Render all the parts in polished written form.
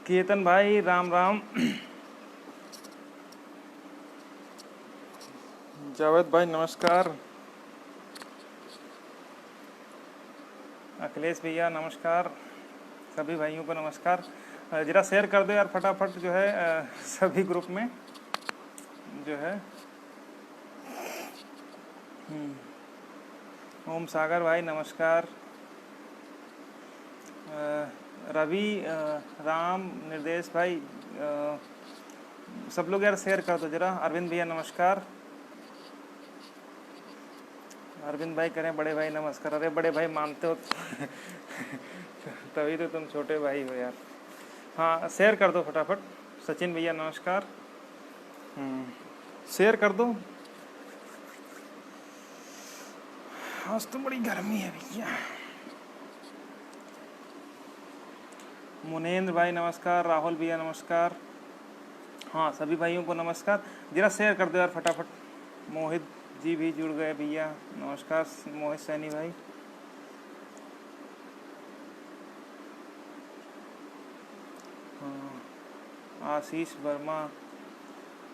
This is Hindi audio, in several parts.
केतन भाई राम राम। जावेद भाई नमस्कार। अखिलेश भैया नमस्कार। सभी भाइयों को नमस्कार। जरा शेयर कर दो यार फटाफट जो है सभी ग्रुप में जो है। ओम सागर भाई नमस्कार। रवि राम निर्देश भाई सब लोग यार शेयर कर दो जरा। अरविंद भैया नमस्कार। अरविंद भाई करें बड़े भाई नमस्कार। अरे बड़े भाई मानते हो तभी तो तुम छोटे भाई हो यार। हाँ शेयर कर दो फटाफट। सचिन भैया नमस्कार। शेयर कर दो। आज तो बड़ी गर्मी है भैया। मुनेन्द्र भाई नमस्कार। राहुल भैया नमस्कार। हाँ सभी भाइयों को नमस्कार। जरा शेयर कर दो यार फटाफट। मोहित जी भी जुड़ गए भैया नमस्कार। मोहित सैनी भाई आशीष वर्मा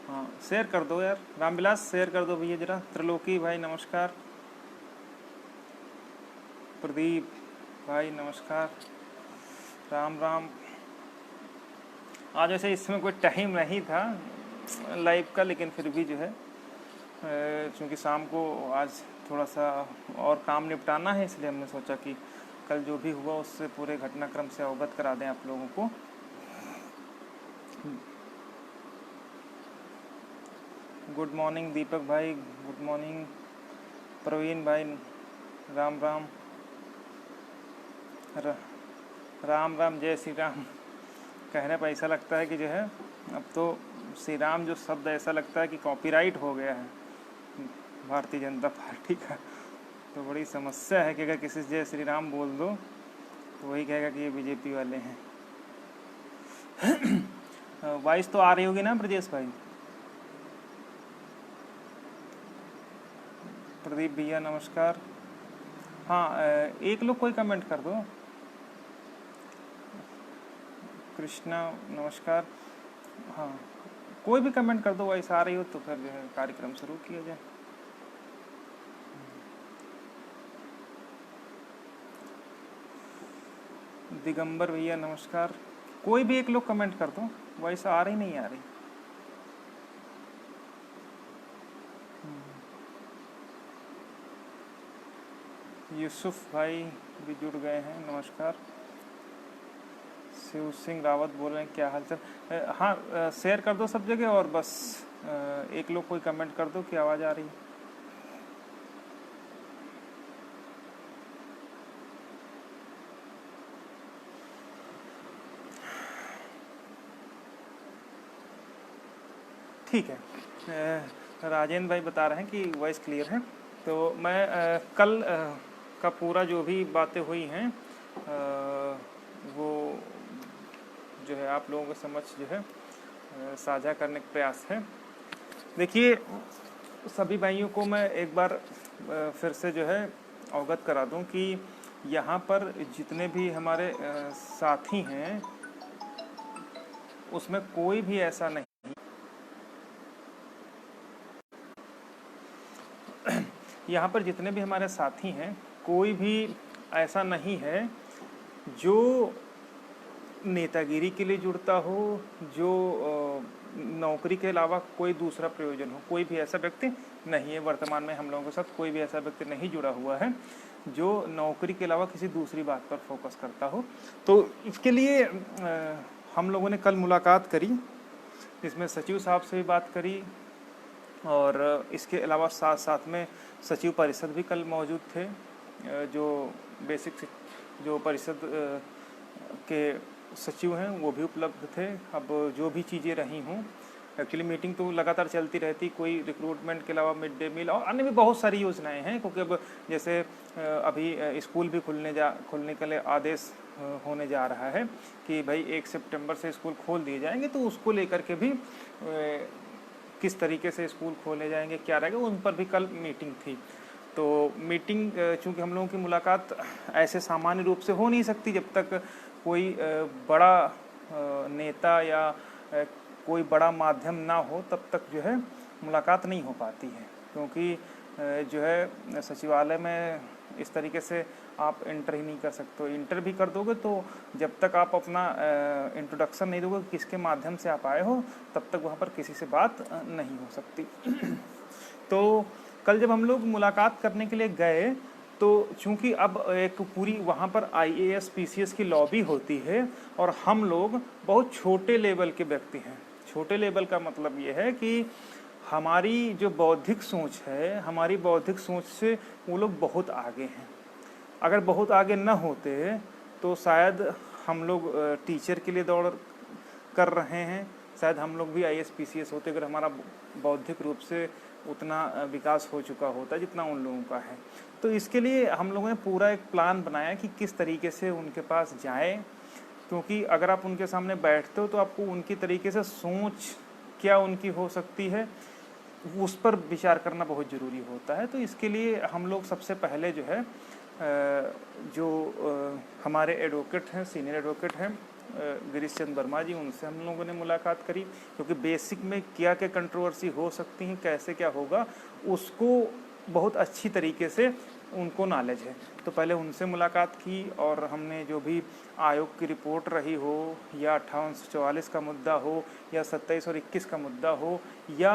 हाँ शेयर कर दो यार। रामविलास शेयर कर दो भैया जरा। त्रिलोकी भाई नमस्कार। प्रदीप भाई नमस्कार। राम राम। आज वैसे इसमें कोई टाइम नहीं था लाइव का, लेकिन फिर भी जो है क्योंकि शाम को आज थोड़ा सा और काम निपटाना है, इसलिए हमने सोचा कि कल जो भी हुआ उससे पूरे घटनाक्रम से अवगत करा दें आप लोगों को। गुड मॉर्निंग दीपक भाई। गुड मॉर्निंग प्रवीण भाई। राम राम। राम राम जय श्री राम। कहने पर ऐसा लगता है कि जो है अब तो श्री राम जो शब्द ऐसा लगता है कि कॉपीराइट हो गया है भारतीय जनता पार्टी का। तो बड़ी समस्या है कि अगर किसी से जय श्री राम बोल दो तो वही कहेगा कि ये बीजेपी वाले हैं। वॉइस तो आ रही होगी ना ब्रजेश भाई। प्रदीप भैया नमस्कार। हाँ एक लोग कोई कमेंट कर दो। कृष्णा नमस्कार। हाँ कोई भी कमेंट कर दो, वॉइस आ रही हो तो फिर जो है कार्यक्रम शुरू किया जाए। दिगंबर भैया नमस्कार। कोई भी एक लोग कमेंट कर दो, वॉइस आ रही नहीं आ रही। यूसुफ भाई भी जुड़ गए हैं नमस्कार। शिव सिंह रावत बोल रहे हैं क्या हाल चाल। हाँ शेयर कर दो सब जगह, और बस एक लोग कोई कमेंट कर दो कि आवाज़ आ रही है। ठीक है। राजेंद्र भाई बता रहे हैं कि वॉइस क्लियर है। तो मैं कल का पूरा जो भी बातें हुई हैं वो जो है आप लोगों के समक्ष जो है साझा करने का प्रयास है। देखिए सभी भाइयों को मैं एक बार फिर से जो है अवगत करा दूं कि यहाँ पर जितने भी हमारे साथी हैं उसमें कोई भी ऐसा नहीं, यहाँ पर जितने भी हमारे साथी हैं कोई भी ऐसा नहीं है जो नेतागिरी के लिए जुड़ता हो, जो नौकरी के अलावा कोई दूसरा प्रयोजन हो। कोई भी ऐसा व्यक्ति नहीं है वर्तमान में हम लोगों के साथ। कोई भी ऐसा व्यक्ति नहीं जुड़ा हुआ है जो नौकरी के अलावा किसी दूसरी बात पर फोकस करता हो। तो इसके लिए हम लोगों ने कल मुलाकात करी, जिसमें सचिव साहब से भी बात करी, और इसके अलावा साथ साथ में सचिव परिषद भी कल मौजूद थे। जो बेसिक जो परिषद के सचिव हैं वो भी उपलब्ध थे। अब जो भी चीज़ें रही हों, एक्चुअली मीटिंग तो लगातार चलती रहती, कोई रिक्रूटमेंट के अलावा मिड डे मील और अन्य भी बहुत सारी योजनाएं हैं। क्योंकि अब जैसे अभी स्कूल भी खुलने के लिए आदेश होने जा रहा है कि भाई 1 सितंबर से स्कूल खोल दिए जाएंगे, तो उसको लेकर के भी किस तरीके से स्कूल खोले जाएंगे, क्या रहेगा, उन पर भी कल मीटिंग थी। तो मीटिंग चूँकि हम लोगों की मुलाकात ऐसे सामान्य रूप से हो नहीं सकती जब तक कोई बड़ा नेता या कोई बड़ा माध्यम ना हो तब तक जो है मुलाकात नहीं हो पाती है, क्योंकि जो है सचिवालय में इस तरीके से आप इंटर ही नहीं कर सकते हो। इंटर भी कर दोगे तो जब तक आप अपना इंट्रोडक्शन नहीं दोगे किसके माध्यम से आप आए हो, तब तक वहाँ पर किसी से बात नहीं हो सकती। तो कल जब हम लोग मुलाकात करने के लिए गए तो चूंकि अब एक पूरी वहाँ पर IAS PCS की लॉबी होती है और हम लोग बहुत छोटे लेवल के व्यक्ति हैं। छोटे लेवल का मतलब ये है कि हमारी जो बौद्धिक सोच है, हमारी बौद्धिक सोच से वो लोग बहुत आगे हैं। अगर बहुत आगे न होते तो शायद हम लोग टीचर के लिए दौड़ कर रहे हैं, शायद हम लोग भी IAS PCS होते अगर हमारा बौद्धिक रूप से उतना विकास हो चुका होता जितना उन लोगों का है। तो इसके लिए हम लोगों ने पूरा एक प्लान बनाया कि किस तरीके से उनके पास जाएं, क्योंकि अगर आप उनके सामने बैठते हो तो आपको उनकी तरीके से सोच क्या उनकी हो सकती है उस पर विचार करना बहुत ज़रूरी होता है। तो इसके लिए हम लोग सबसे पहले जो है जो हमारे एडवोकेट हैं, सीनियर एडवोकेट हैं गिरीश चंद्र वर्मा जी, उनसे हम लोगों ने मुलाकात करी, क्योंकि बेसिक में क्या क्या कंट्रोवर्सी हो सकती हैं, कैसे क्या होगा, उसको बहुत अच्छी तरीके से उनको नॉलेज है। तो पहले उनसे मुलाकात की और हमने जो भी आयोग की रिपोर्ट रही हो या 5844 का मुद्दा हो या 27 और 21 का मुद्दा हो या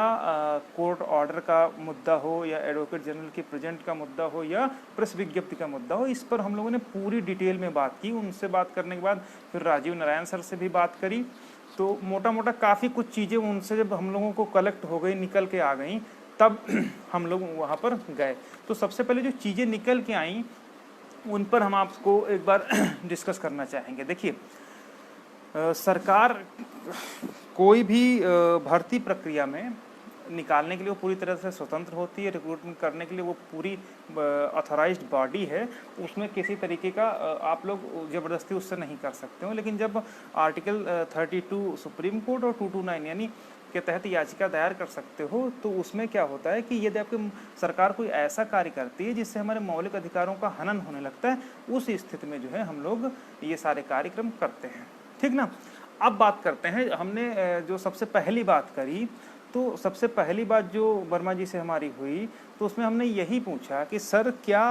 कोर्ट ऑर्डर का मुद्दा हो या एडवोकेट जनरल की प्रेजेंट का मुद्दा हो या प्रेस विज्ञप्ति का मुद्दा हो, इस पर हम लोगों ने पूरी डिटेल में बात की। उनसे बात करने के बाद फिर राजीव नारायण सर से भी बात करी। तो मोटा मोटा काफ़ी कुछ चीज़ें उनसे जब हम लोगों को कलेक्ट हो गई, निकल के आ गई, तब हम लोग वहाँ पर गए। तो सबसे पहले जो चीज़ें निकल के आई उन पर हम आपको एक बार डिस्कस करना चाहेंगे। देखिए, सरकार कोई भी भर्ती प्रक्रिया में निकालने के लिए वो पूरी तरह से स्वतंत्र होती है। रिक्रूटमेंट करने के लिए वो पूरी ऑथराइज्ड बॉडी है, उसमें किसी तरीके का आप लोग ज़बरदस्ती उससे नहीं कर सकते हो। लेकिन जब आर्टिकल 32 सुप्रीम कोर्ट और 229 यानी के तहत याचिका दायर कर सकते हो, तो उसमें क्या होता है कि यदि आपकी सरकार कोई ऐसा कार्य करती है जिससे हमारे मौलिक अधिकारों का हनन होने लगता है, उस स्थिति में जो है हम लोग ये सारे कार्यक्रम करते हैं। ठीक ना। अब बात करते हैं, हमने जो सबसे पहली बात करी, तो सबसे पहली बात जो वर्मा जी से हमारी हुई तो उसमें हमने यही पूछा कि सर क्या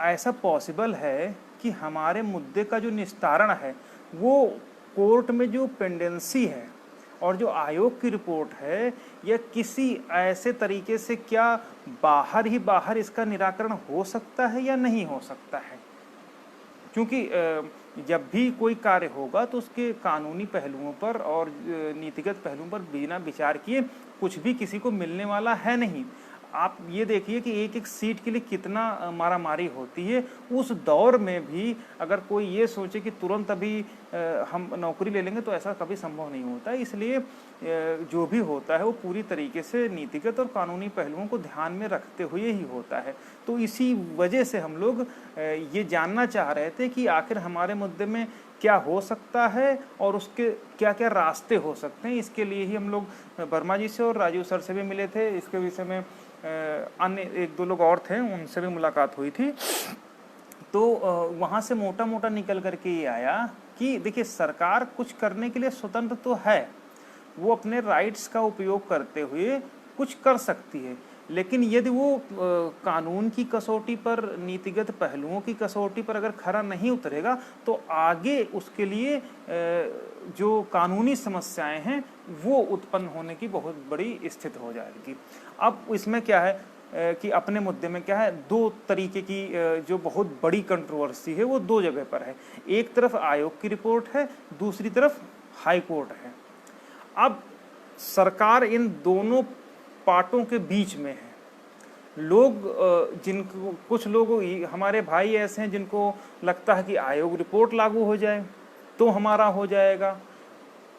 ऐसा पॉसिबल है कि हमारे मुद्दे का जो निस्तारण है वो कोर्ट में जो पेंडेंसी है और जो आयोग की रिपोर्ट है, या किसी ऐसे तरीके से क्या बाहर ही बाहर इसका निराकरण हो सकता है या नहीं हो सकता है। क्योंकि जब भी कोई कार्य होगा तो उसके कानूनी पहलुओं पर और नीतिगत पहलुओं पर बिना विचार किए कुछ भी किसी को मिलने वाला है नहीं। आप ये देखिए कि एक एक सीट के लिए कितना मारामारी होती है। उस दौर में भी अगर कोई ये सोचे कि तुरंत अभी हम नौकरी ले लेंगे तो ऐसा कभी संभव नहीं होता। इसलिए जो भी होता है वो पूरी तरीके से नीतिगत और कानूनी पहलुओं को ध्यान में रखते हुए ही होता है। तो इसी वजह से हम लोग ये जानना चाह रहे थे कि आखिर हमारे मुद्दे में क्या हो सकता है और उसके क्या क्या रास्ते हो सकते हैं। इसके लिए ही हम लोग वर्मा जी से और राजीव सर से भी मिले थे। इसके विषय में अन्य एक दो लोग और थे, उनसे भी मुलाकात हुई थी। तो वहाँ से मोटा मोटा निकल करके ये आया कि देखिए, सरकार कुछ करने के लिए स्वतंत्र तो है, वो अपने राइट्स का उपयोग करते हुए कुछ कर सकती है, लेकिन यदि वो कानून की कसौटी पर, नीतिगत पहलुओं की कसौटी पर अगर खरा नहीं उतरेगा तो आगे उसके लिए जो कानूनी समस्याएं हैं वो उत्पन्न होने की बहुत बड़ी स्थिति हो जाएगी। अब इसमें क्या है कि अपने मुद्दे में क्या है, दो तरीके की जो बहुत बड़ी कंट्रोवर्सी है वो दो जगह पर है। एक तरफ आयोग की रिपोर्ट है, दूसरी तरफ हाई कोर्ट है। अब सरकार इन दोनों पार्टों के बीच में है। लोग जिनको, कुछ लोग हमारे भाई ऐसे हैं जिनको लगता है कि आयोग रिपोर्ट लागू हो जाए तो हमारा हो जाएगा।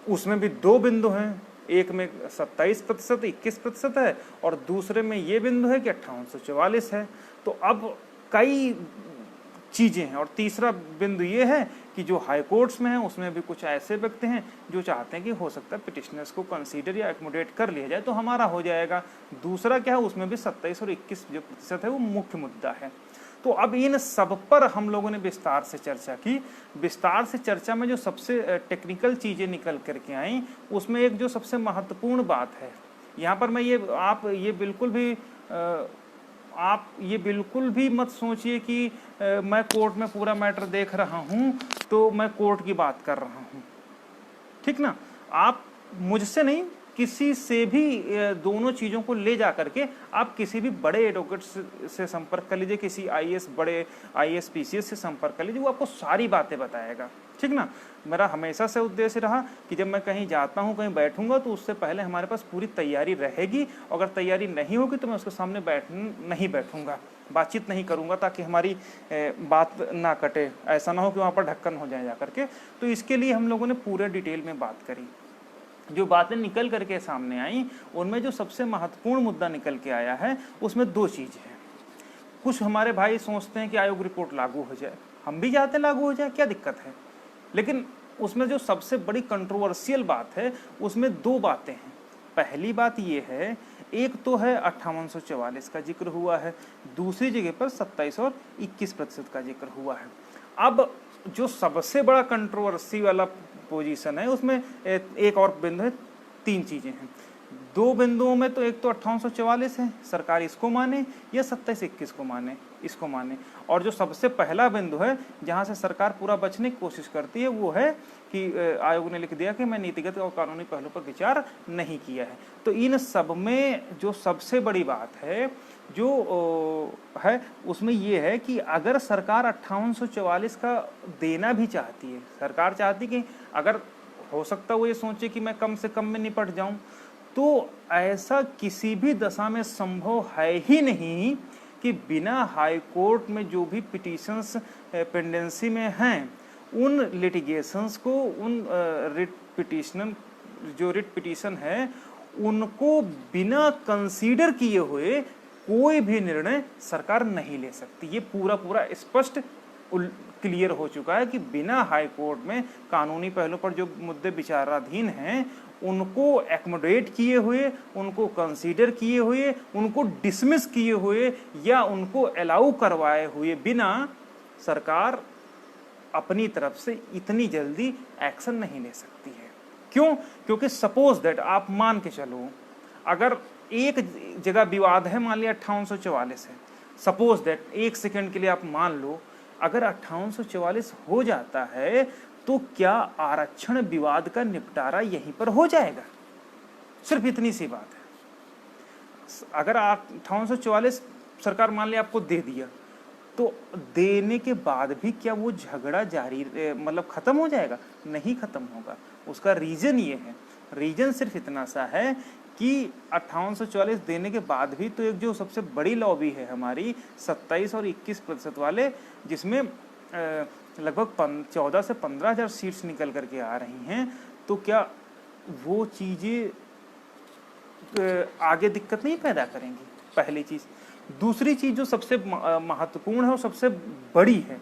उसमें भी दो बिंदु हैं, एक में 27% 21% है और दूसरे में ये बिंदु है कि 5844 है। तो अब कई चीज़ें हैं। और तीसरा बिंदु ये है कि जो हाई कोर्ट्स में है उसमें भी कुछ ऐसे व्यक्ति हैं जो चाहते हैं कि हो सकता है पिटिशनर्स को कंसीडर या एकोमोडेट कर लिया जाए तो हमारा हो जाएगा। दूसरा क्या है, उसमें भी 27 और 21 जो प्रतिशत है वो मुख्य मुद्दा है। तो अब इन सब पर हम लोगों ने विस्तार से चर्चा की। विस्तार से चर्चा में जो सबसे टेक्निकल चीज़ें निकल करके आई, उसमें एक जो सबसे महत्वपूर्ण बात है, यहाँ पर मैं आप ये बिल्कुल भी मत सोचिए कि मैं कोर्ट में पूरा मैटर देख रहा हूँ तो मैं कोर्ट की बात कर रहा हूँ, ठीक ना। आप मुझसे नहीं, किसी से भी दोनों चीज़ों को ले जा करके आप किसी भी बड़े एडवोकेट से संपर्क कर लीजिए, किसी बड़े आईएएस पीसीएस से संपर्क कर लीजिए, वो आपको सारी बातें बताएगा, ठीक ना। मेरा हमेशा से उद्देश्य रहा कि जब मैं कहीं जाता हूँ, कहीं बैठूंगा, तो उससे पहले हमारे पास पूरी तैयारी रहेगी। अगर तैयारी नहीं होगी तो मैं उसके सामने नहीं बैठूंगा, बातचीत नहीं करूंगा, ताकि हमारी बात ना कटे, ऐसा ना हो कि वहाँ पर ढक्कन हो जाए जा करके। तो इसके लिए हम लोगों ने पूरे डिटेल में बात करी। जो बातें निकल करके सामने आई, उनमें जो सबसे महत्वपूर्ण मुद्दा निकल के आया है, उसमें दो चीज़ है। कुछ हमारे भाई सोचते हैं कि आयोग रिपोर्ट लागू हो जाए, हम भी चाहते हैं लागू हो जाए, क्या दिक्कत है, लेकिन उसमें जो सबसे बड़ी कंट्रोवर्शियल बात है, उसमें दो बातें हैं। पहली बात ये है, एक तो है 5844 का जिक्र हुआ है, दूसरी जगह पर 27 और 21% का जिक्र हुआ है। अब जो सबसे बड़ा कंट्रोवर्सी वाला पोजीशन है, उसमें एक और बिंदु है, तीन चीजें हैं। दो बिंदुओं में तो एक तो 5844 है, सरकार इसको माने, या 27-21 को माने, इसको माने। और जो सबसे पहला बिंदु है जहां से सरकार पूरा बचने की कोशिश करती है, वो है कि आयोग ने लिख दिया कि मैं नीतिगत और कानूनी पहलू पर विचार नहीं किया है। तो इन सब में जो सबसे बड़ी बात है जो है, उसमें ये है कि अगर सरकार 5844 का देना भी चाहती है, सरकार चाहती कि अगर हो सकता है वो ये सोचे कि मैं कम से कम में निपट जाऊं, तो ऐसा किसी भी दशा में संभव है ही नहीं कि बिना हाई कोर्ट में जो भी पिटीशंस पेंडेंसी में हैं, उन लिटिगेशंस को, उन रिट पिटीशन है, उनको बिना कंसीडर किए हुए कोई भी निर्णय सरकार नहीं ले सकती। ये पूरा स्पष्ट क्लियर हो चुका है कि बिना हाई कोर्ट में कानूनी पहलू पर जो मुद्दे विचाराधीन हैं, उनको एकोमोडेट किए हुए, उनको कंसीडर किए हुए, उनको डिसमिस किए हुए या उनको अलाउ करवाए हुए बिना सरकार अपनी तरफ से इतनी जल्दी एक्शन नहीं ले सकती है। क्यों? क्योंकि सपोज दैट आप मान के चलो, अगर एक जगह विवाद है, मान लिया 5844 है, सपोज दैट एक सेकंड के लिए आप मान लो, अगर 5844 हो जाता है तो क्या आरक्षण विवाद का निपटारा यहीं पर हो जाएगा? सिर्फ इतनी सी बात है। अगर 5844 सरकार मान लिया आपको दे दिया, तो देने के बाद भी क्या वो झगड़ा जारी मतलब खत्म हो जाएगा? नहीं खत्म होगा। उसका रीजन ये है, रीजन सिर्फ इतना सा है कि 5844 देने के बाद भी तो एक जो सबसे बड़ी लॉबी है हमारी 27 और 21% वाले, जिसमें लगभग 14 से 15 हज़ार सीट्स निकल करके आ रही हैं, तो क्या वो चीज़ें आगे दिक्कत नहीं पैदा करेंगी? पहली चीज़। दूसरी चीज़ जो सबसे महत्वपूर्ण है और सबसे बड़ी है,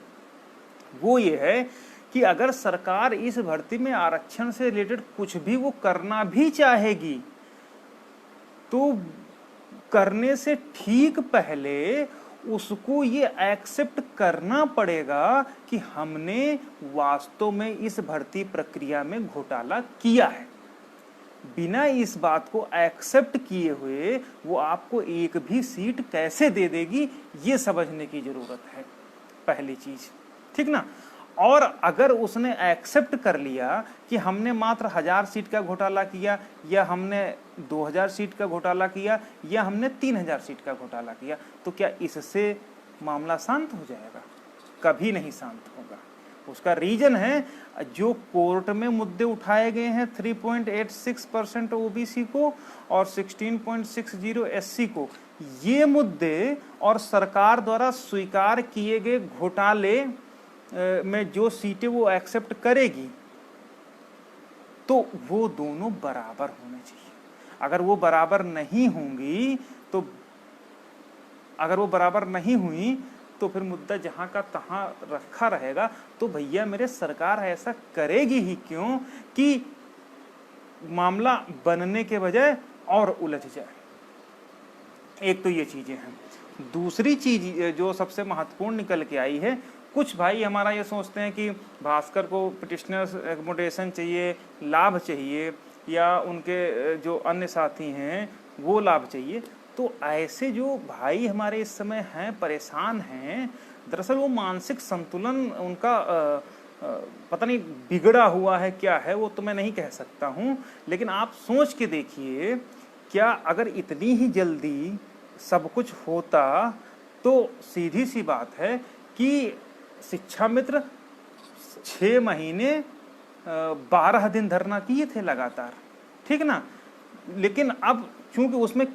वो ये है कि अगर सरकार इस भर्ती में आरक्षण से रिलेटेड कुछ भी वो करना भी चाहेगी, तो करने से ठीक पहले उसको ये एक्सेप्ट करना पड़ेगा कि हमने वास्तव में इस भर्ती प्रक्रिया में घोटाला किया है। बिना इस बात को एक्सेप्ट किए हुए वो आपको एक भी सीट कैसे दे देगी, ये समझने की जरूरत है, पहली चीज, ठीक ना। और अगर उसने एक्सेप्ट कर लिया कि हमने मात्र 1000 सीट का घोटाला किया, या हमने 2000 सीट का घोटाला किया, या हमने 3000 सीट का घोटाला किया, तो क्या इससे मामला शांत हो जाएगा? कभी नहीं शांत होगा। उसका रीजन है, जो कोर्ट में मुद्दे उठाए गए हैं 3.86% ओबीसी को और 16.60 एससी को, ये मुद्दे और सरकार द्वारा स्वीकार किए गए घोटाले में जो सीटें वो एक्सेप्ट करेगी, तो वो दोनों बराबर होने चाहिए। अगर वो बराबर नहीं होंगी, तो अगर वो बराबर नहीं हुई तो फिर मुद्दा जहां का तहां रखा रहेगा। तो भैया मेरे, सरकार ऐसा करेगी ही क्यों कि मामला बनने के बजाय और उलझ जाए। एक तो ये चीज़ें हैं। दूसरी चीज़ जो सबसे महत्वपूर्ण निकल के आई है, कुछ भाई हमारा ये सोचते हैं कि भास्कर को पिटिशनर्स एकोमोडेशन चाहिए, लाभ चाहिए, या उनके जो अन्य साथी हैं वो लाभ चाहिए। तो ऐसे जो भाई हमारे इस समय हैं, परेशान हैं, दरअसल वो मानसिक संतुलन उनका पता नहीं बिगड़ा हुआ है क्या है, वो तो मैं नहीं कह सकता हूँ। लेकिन आप सोच के देखिए, क्या अगर इतनी ही जल्दी सब कुछ होता तो सीधी सी बात है कि शिक्षा मित्र 6 महीने 12 दिन धरना किए थे लगातार, ठीक ना। लेकिन अब चूंकि उसमें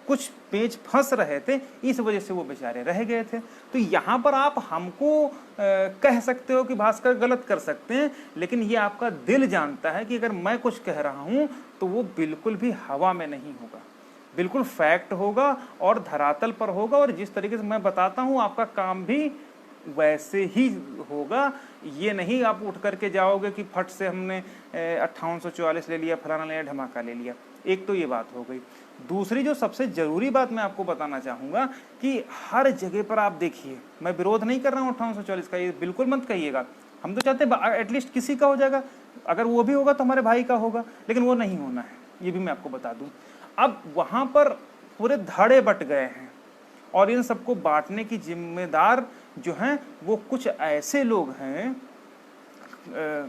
कुछ पेच फंस रहे थे, इस वजह से वो बेचारे रह गए थे। तो यहाँ पर आप हमको कह सकते हो कि भास्कर गलत कर सकते हैं, लेकिन ये आपका दिल जानता है कि अगर मैं कुछ कह रहा हूँ तो वो बिल्कुल भी हवा में नहीं होगा, बिल्कुल फैक्ट होगा और धरातल पर होगा। और जिस तरीके से मैं बताता हूँ आपका काम भी वैसे ही होगा। ये नहीं आप उठ करके जाओगे कि फट से हमने 5844 ले लिया, फलाना ले लिया, धमाका ले लिया। एक तो ये बात हो गई। दूसरी जो सबसे ज़रूरी बात मैं आपको बताना चाहूँगा कि हर जगह पर आप देखिए, मैं विरोध नहीं कर रहा हूँ 5844 का, ये बिल्कुल मत कहिएगा। हम तो चाहते हैं एटलीस्ट किसी का हो जाएगा, अगर वो भी होगा तो हमारे भाई का होगा, लेकिन वो नहीं होना है, ये भी मैं आपको बता दूँ। अब वहाँ पर पूरे धड़े बट गए हैं और इन सबको बांटने की जिम्मेदार जो हैं वो कुछ ऐसे लोग हैं,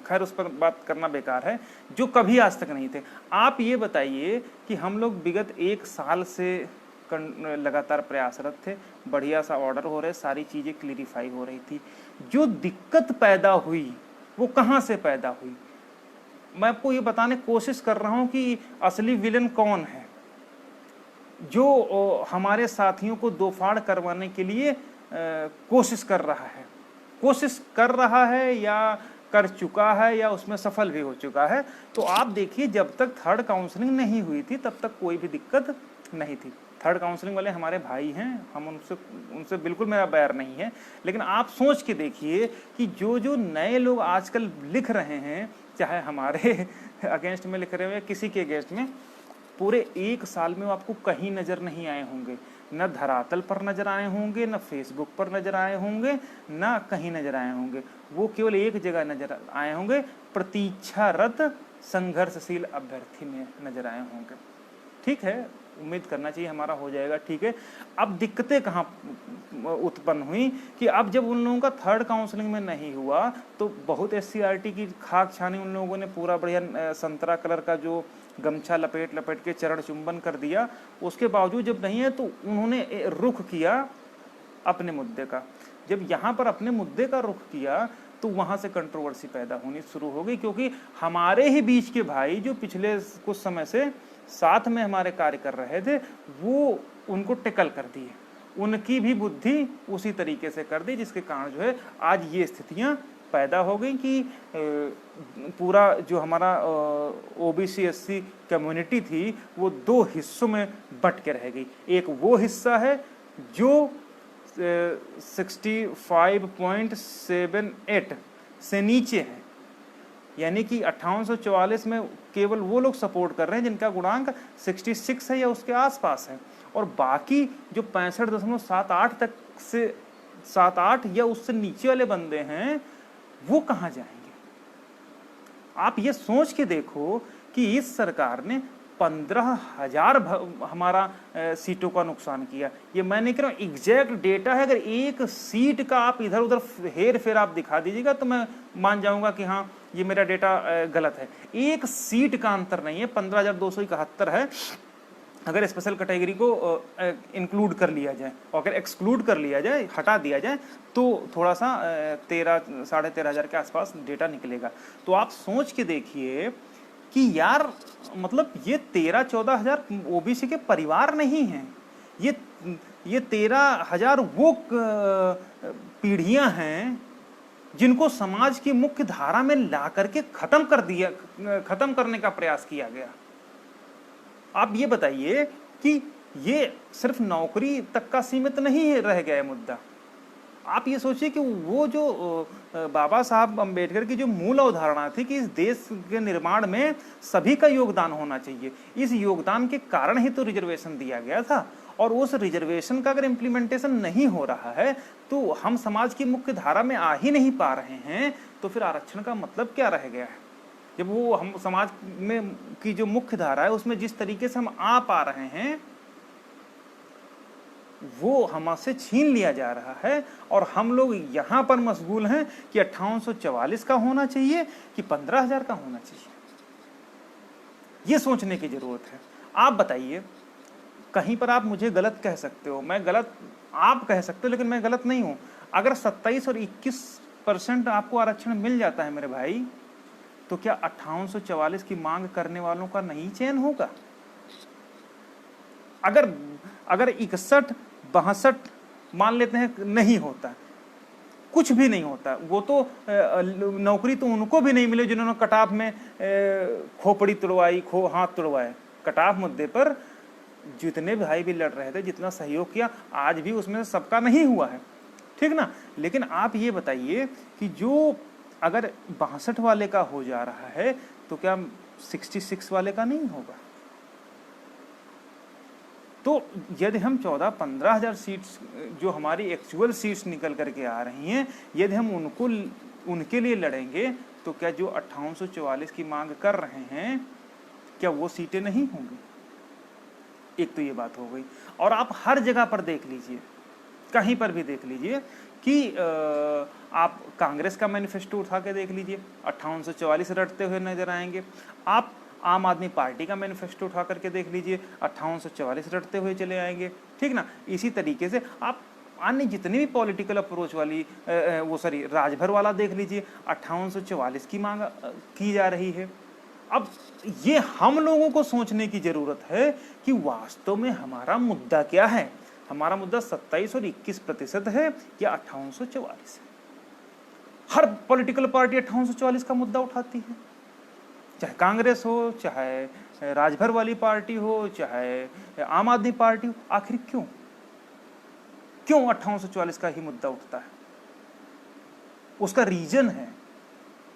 खैर उस पर बात करना बेकार है, जो कभी आज तक नहीं थे। आप ये बताइए कि हम लोग विगत 1 साल से लगातार प्रयासरत थे, बढ़िया सा ऑर्डर हो रहे, सारी चीज़ें क्लियरिफाई हो रही थी। जो दिक्कत पैदा हुई वो कहाँ से पैदा हुई? मैं आपको ये बताने की कोशिश कर रहा हूँ कि असली विलन कौन है, जो हमारे साथियों को दो फाड़ करवाने के लिए कोशिश कर रहा है या कर चुका है या उसमें सफल भी हो चुका है। तो आप देखिए, जब तक थर्ड काउंसलिंग नहीं हुई थी तब तक कोई भी दिक्कत नहीं थी। थर्ड काउंसलिंग वाले हमारे भाई हैं, हम उनसे बिल्कुल मेरा बैर नहीं है। लेकिन आप सोच के देखिए कि जो नए लोग आजकल लिख रहे हैं, चाहे हमारे अगेंस्ट में लिख रहे हो किसी के अगेंस्ट में, पूरे 1 साल में वो आपको कहीं नज़र नहीं आए होंगे, न धरातल पर नजर आए होंगे, न फेसबुक पर नजर आए होंगे, न कहीं नजर आए होंगे। वो केवल एक जगह नजर आए होंगे, प्रतीक्षारत संघर्षशील अभ्यर्थी में नजर आए होंगे। ठीक है, उम्मीद करना चाहिए हमारा हो जाएगा, ठीक है। अब दिक्कतें कहाँ उत्पन्न हुई कि अब जब उन लोगों का थर्ड काउंसलिंग में नहीं हुआ तो बहुत SCRT की खाक छानी उन लोगों ने पूरा बढ़िया संतरा कलर का जो गमछा लपेट के चरण चुंबन कर दिया। उसके बावजूद जब नहीं है तो उन्होंने रुख किया अपने मुद्दे का। जब यहाँ पर अपने मुद्दे का रुख किया तो वहाँ से कंट्रोवर्सी पैदा होनी शुरू हो गई, क्योंकि हमारे ही बीच के भाई जो पिछले कुछ समय से साथ में हमारे कार्य कर रहे थे, वो उनको टिकल कर दिए, उनकी भी बुद्धि उसी तरीके से कर दी, जिसके कारण जो है आज ये स्थितियाँ पैदा हो गई कि पूरा जो हमारा OBC SC कम्युनिटी थी वो 2 हिस्सों में बट के रह गई। एक वो हिस्सा है जो 65.78 से नीचे है, यानी कि 5844 में केवल वो लोग सपोर्ट कर रहे हैं जिनका गुणांक 66 है या उसके आसपास है, और बाकी जो 65.78 तक से 78 या उससे नीचे वाले बंदे हैं वो कहाँ जाएंगे? आप ये सोच के देखो कि इस सरकार ने 15,000 हमारा सीटों का नुकसान किया। ये मैं नहीं कह रहा हूँ, एग्जैक्ट डेटा है। अगर एक सीट का आप इधर उधर हेर फेर आप दिखा दीजिएगा तो मैं मान जाऊंगा कि हाँ ये मेरा डेटा गलत है। एक सीट का अंतर नहीं है, 15,271 है अगर स्पेशल कैटेगरी को इंक्लूड कर लिया जाए, और अगर एक्सक्लूड कर लिया जाए, हटा दिया जाए, तो थोड़ा सा 13,500 के आसपास डेटा निकलेगा। तो आप सोच के देखिए कि यार मतलब ये 13-14 हज़ार OBC के परिवार नहीं हैं, ये 13,000 वो पीढ़ियां हैं जिनको समाज की मुख्य धारा में ला करके खत्म करने का प्रयास किया गया। आप ये बताइए कि ये सिर्फ नौकरी तक का सीमित नहीं रह गया है मुद्दा। आप ये सोचिए कि वो जो बाबा साहब अम्बेडकर की जो मूल अवधारणा थी कि इस देश के निर्माण में सभी का योगदान होना चाहिए, इस योगदान के कारण ही तो रिजर्वेशन दिया गया था। और उस रिजर्वेशन का अगर इम्प्लीमेंटेशन नहीं हो रहा है तो हम समाज की मुख्य धारा में आ ही नहीं पा रहे हैं, तो फिर आरक्षण का मतलब क्या रह गया है? जब वो हम समाज में की जो मुख्य धारा है उसमें जिस तरीके से हम आ पा रहे हैं वो हमसे छीन लिया जा रहा है, और हम लोग यहां पर मशगूल हैं कि 5844 का होना चाहिए कि 15,000 का होना चाहिए। ये सोचने की जरूरत है। आप बताइए, कहीं पर आप मुझे गलत कह सकते हो, मैं गलत आप कह सकते हो, लेकिन मैं गलत नहीं हूं। अगर 27 और 21% आपको आरक्षण मिल जाता है मेरे भाई, तो क्या 5844 की मांग करने वालों का नहीं चयन होगा? अगर 61, 62 मान लेते हैं नहीं होता, कुछ भी नहीं होता, वो तो नौकरी तो उनको भी नहीं मिले जिन्होंने कटाफ में खोपड़ी तुड़वाई, हाथ तुड़वाए। कटाफ मुद्दे पर जितने भाई भी लड़ रहे थे, जितना सहयोग किया, आज भी उसमें सबका नहीं हुआ है, ठीक ना। लेकिन आप ये बताइए कि जो अगर 62 वाले का हो जा रहा है तो क्या 66 वाले का नहीं होगा? तो यदि हम 14-15 हजार सीट्स जो हमारी एक्चुअल सीट्स निकल करके आ रही हैं, यदि हम उनके लिए लड़ेंगे, तो क्या जो 5844 की मांग कर रहे हैं क्या वो सीटें नहीं होंगी? एक तो ये बात हो गई। और आप हर जगह पर देख लीजिए, कहीं पर भी देख लीजिए कि आप कांग्रेस का मैनिफेस्टो उठा के देख लीजिए, 5844 रटते हुए नजर आएंगे। आप आम आदमी पार्टी का मैनिफेस्टो उठा करके देख लीजिए, 5844 रटते हुए चले आएंगे, ठीक ना। इसी तरीके से आप अन्य जितनी भी पॉलिटिकल अप्रोच वाली राजभर वाला देख लीजिए, 5844 की मांग की जा रही है। अब ये हम लोगों को सोचने की जरूरत है कि वास्तव में हमारा मुद्दा क्या है। हमारा मुद्दा 27 और 21% है या 5844 है? हर पॉलिटिकल पार्टी 5844 का मुद्दा उठाती है, चाहे कांग्रेस हो, चाहे राजभर वाली पार्टी हो, चाहे आम आदमी पार्टी हो। आखिर क्यों 5844 का ही मुद्दा उठता है? उसका रीजन है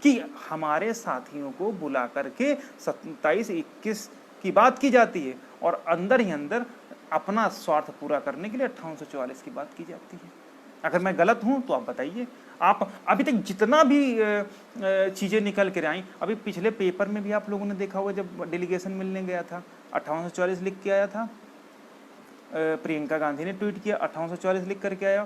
कि हमारे साथियों को बुला करके 27-21 की बात की जाती है और अंदर ही अंदर अपना स्वार्थ पूरा करने के लिए 5844 की बात की जाती है। अगर मैं गलत हूं तो आप बताइए। आप अभी तक जितना भी चीजें निकल कर आई, अभी पिछले पेपर में भी आप लोगों ने देखा होगा, जब डेलीगेशन मिलने गया था 5844 लिख के आया था, प्रियंका गांधी ने ट्वीट किया 5844 लिख करके आया,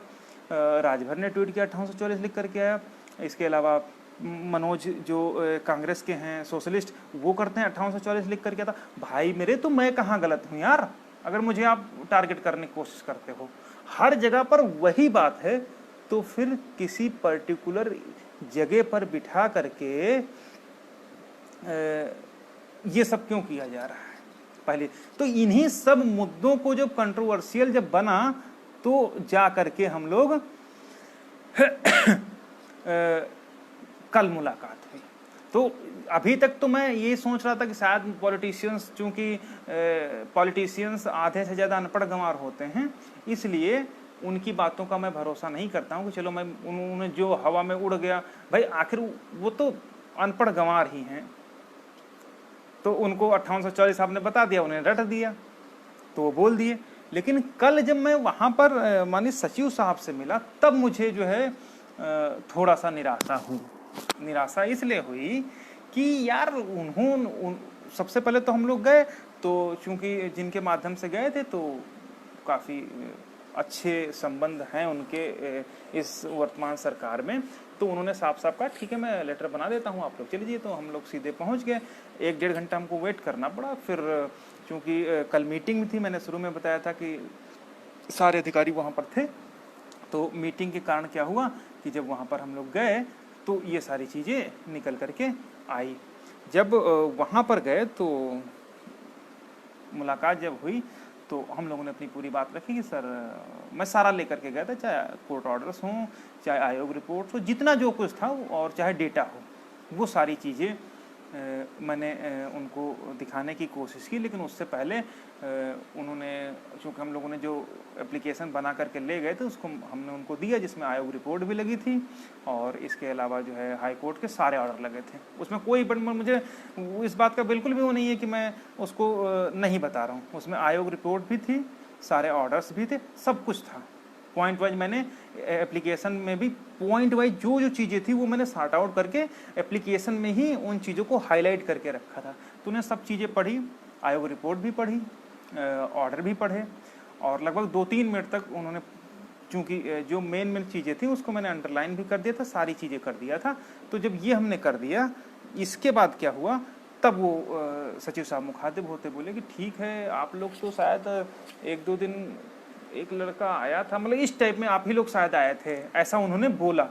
राजभर ने ट्वीट किया 5844 लिख करके आया। इसके अलावा मनोज जो कांग्रेस के हैं, सोशलिस्ट, वो करते हैं 5844 लिख करके था। भाई मेरे, तो मैं कहाँ गलत हूँ यार, अगर मुझे आप टारगेट करने की कोशिश करते हो? हर जगह पर वही बात है। तो फिर किसी पर्टिकुलर जगह पर बिठा करके ये सब क्यों किया जा रहा है? पहले तो इन्हीं सब मुद्दों को जब कंट्रोवर्शियल जब बना, तो जा करके हम लोग कल मुलाकात हुई। तो अभी तक तो मैं ये सोच रहा था कि शायद पॉलिटिशियंस, चूंकि पॉलिटिशियंस आधे से ज़्यादा अनपढ़ गंवार होते हैं, इसलिए उनकी बातों का मैं भरोसा नहीं करता हूँ कि चलो मैं उन्होंने जो हवा में उड़ गया, भाई आखिर वो तो अनपढ़ गंवार ही हैं। तो उनको 5844 आपने बता दिया, उन्हें रट दिया, तो वो बोल दिए। लेकिन कल जब मैं वहाँ पर माननीय सचिव साहब से मिला, तब मुझे जो है थोड़ा सा निराशा हुई। निराशा इसलिए हुई कि यार सबसे पहले तो हम लोग गए, तो चूंकि जिनके माध्यम से गए थे तो काफ़ी अच्छे संबंध हैं उनके इस वर्तमान सरकार में, तो उन्होंने साफ साफ कहा ठीक है मैं लेटर बना देता हूँ, आप लोग चलिए। तो हम लोग सीधे पहुँच गए। 1-1.5 घंटा हमको वेट करना पड़ा। फिर चूँकि कल मीटिंग थी, मैंने शुरू में बताया था कि सारे अधिकारी वहाँ पर थे, तो मीटिंग के कारण क्या हुआ कि जब वहाँ पर हम लोग गए तो ये सारी चीज़ें निकल करके आई। जब वहाँ पर गए तो मुलाकात जब हुई तो हम लोगों ने अपनी पूरी बात रखी कि सर मैं सारा लेकर के गया था, चाहे कोर्ट ऑर्डर्स हों, चाहे आयोग रिपोर्ट्स हो, जितना जो कुछ था, और चाहे डेटा हो, वो सारी चीज़ें मैंने उनको दिखाने की कोशिश की। लेकिन उससे पहले उन्होंने, चूँकि हम लोगों ने जो एप्लीकेशन बना करके ले गए थे उसको हमने उनको दिया, जिसमें आयोग रिपोर्ट भी लगी थी और इसके अलावा जो है हाई कोर्ट के सारे ऑर्डर लगे थे। उसमें कोई मुझे इस बात का बिल्कुल भी वो नहीं है कि मैं उसको नहीं बता रहा हूँ। उसमें आयोग रिपोर्ट भी थी सारे ऑर्डर्स भी थे, सब कुछ था पॉइंट वाइज। मैंने एप्लीकेशन में भी पॉइंट वाइज जो जो चीज़ें थी वो मैंने सॉर्ट आउट करके एप्लीकेशन में ही उन चीज़ों को हाईलाइट करके रखा था। तो उन्हें सब चीज़ें पढ़ी, आयोग रिपोर्ट भी पढ़ी, ऑर्डर भी पढ़े, और लगभग 2-3 मिनट तक उन्होंने, चूँकि जो मेन चीज़ें थी उसको मैंने अंडरलाइन भी कर दिया था, सारी चीज़ें कर दिया था। तो जब ये हमने कर दिया, इसके बाद क्या हुआ, तब वो सचिव साहब मुखातिब होते बोले कि ठीक है, आप लोग तो शायद 1-2 दिन एक लड़का आया था, मतलब इस टाइप में आप ही लोग शायद आए थे, ऐसा उन्होंने बोला।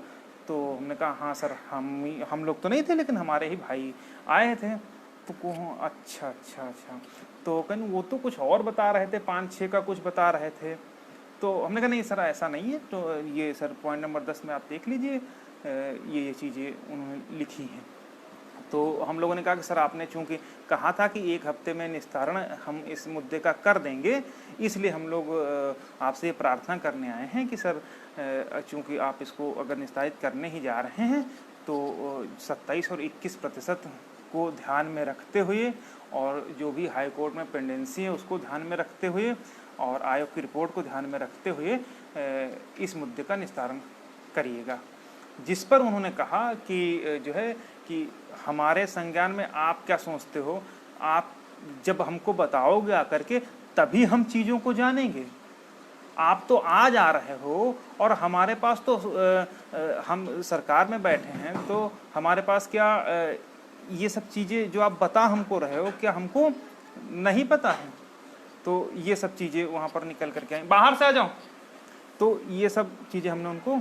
तो हमने कहा हाँ सर, हम लोग तो नहीं थे, लेकिन हमारे ही भाई आए थे। तो कहो अच्छा अच्छा अच्छा, तो कहने वो तो कुछ और बता रहे थे, 5-6 का कुछ बता रहे थे। तो हमने कहा नहीं सर ऐसा नहीं है, तो ये सर पॉइंट नंबर 10 में आप देख लीजिए, ये चीज़ें उन्होंने लिखी हैं। तो हम लोगों ने कहा कि सर आपने चूँकि कहा था कि 1 हफ्ते में निस्तारण हम इस मुद्दे का कर देंगे, इसलिए हम लोग आपसे ये प्रार्थना करने आए हैं कि सर चूँकि आप इसको अगर निस्तारित करने ही जा रहे हैं तो 27 और 21% को ध्यान में रखते हुए, और जो भी हाई कोर्ट में पेंडेंसी है उसको ध्यान में रखते हुए, और आयोग की रिपोर्ट को ध्यान में रखते हुए इस मुद्दे का निस्तारण करिएगा। जिस पर उन्होंने कहा कि जो है कि हमारे संज्ञान में आप क्या सोचते हो, आप जब हमको बताओगे आकर के तभी हम चीज़ों को जानेंगे। आप तो आज आ रहे हो और हमारे पास तो हम सरकार में बैठे हैं, तो हमारे पास क्या ये सब चीज़ें जो आप बता हमको रहे हो क्या हमको नहीं पता है? तो ये सब चीज़ें वहाँ पर निकल करके आई, बाहर से आ जाओ। तो ये सब चीज़ें हमने उनको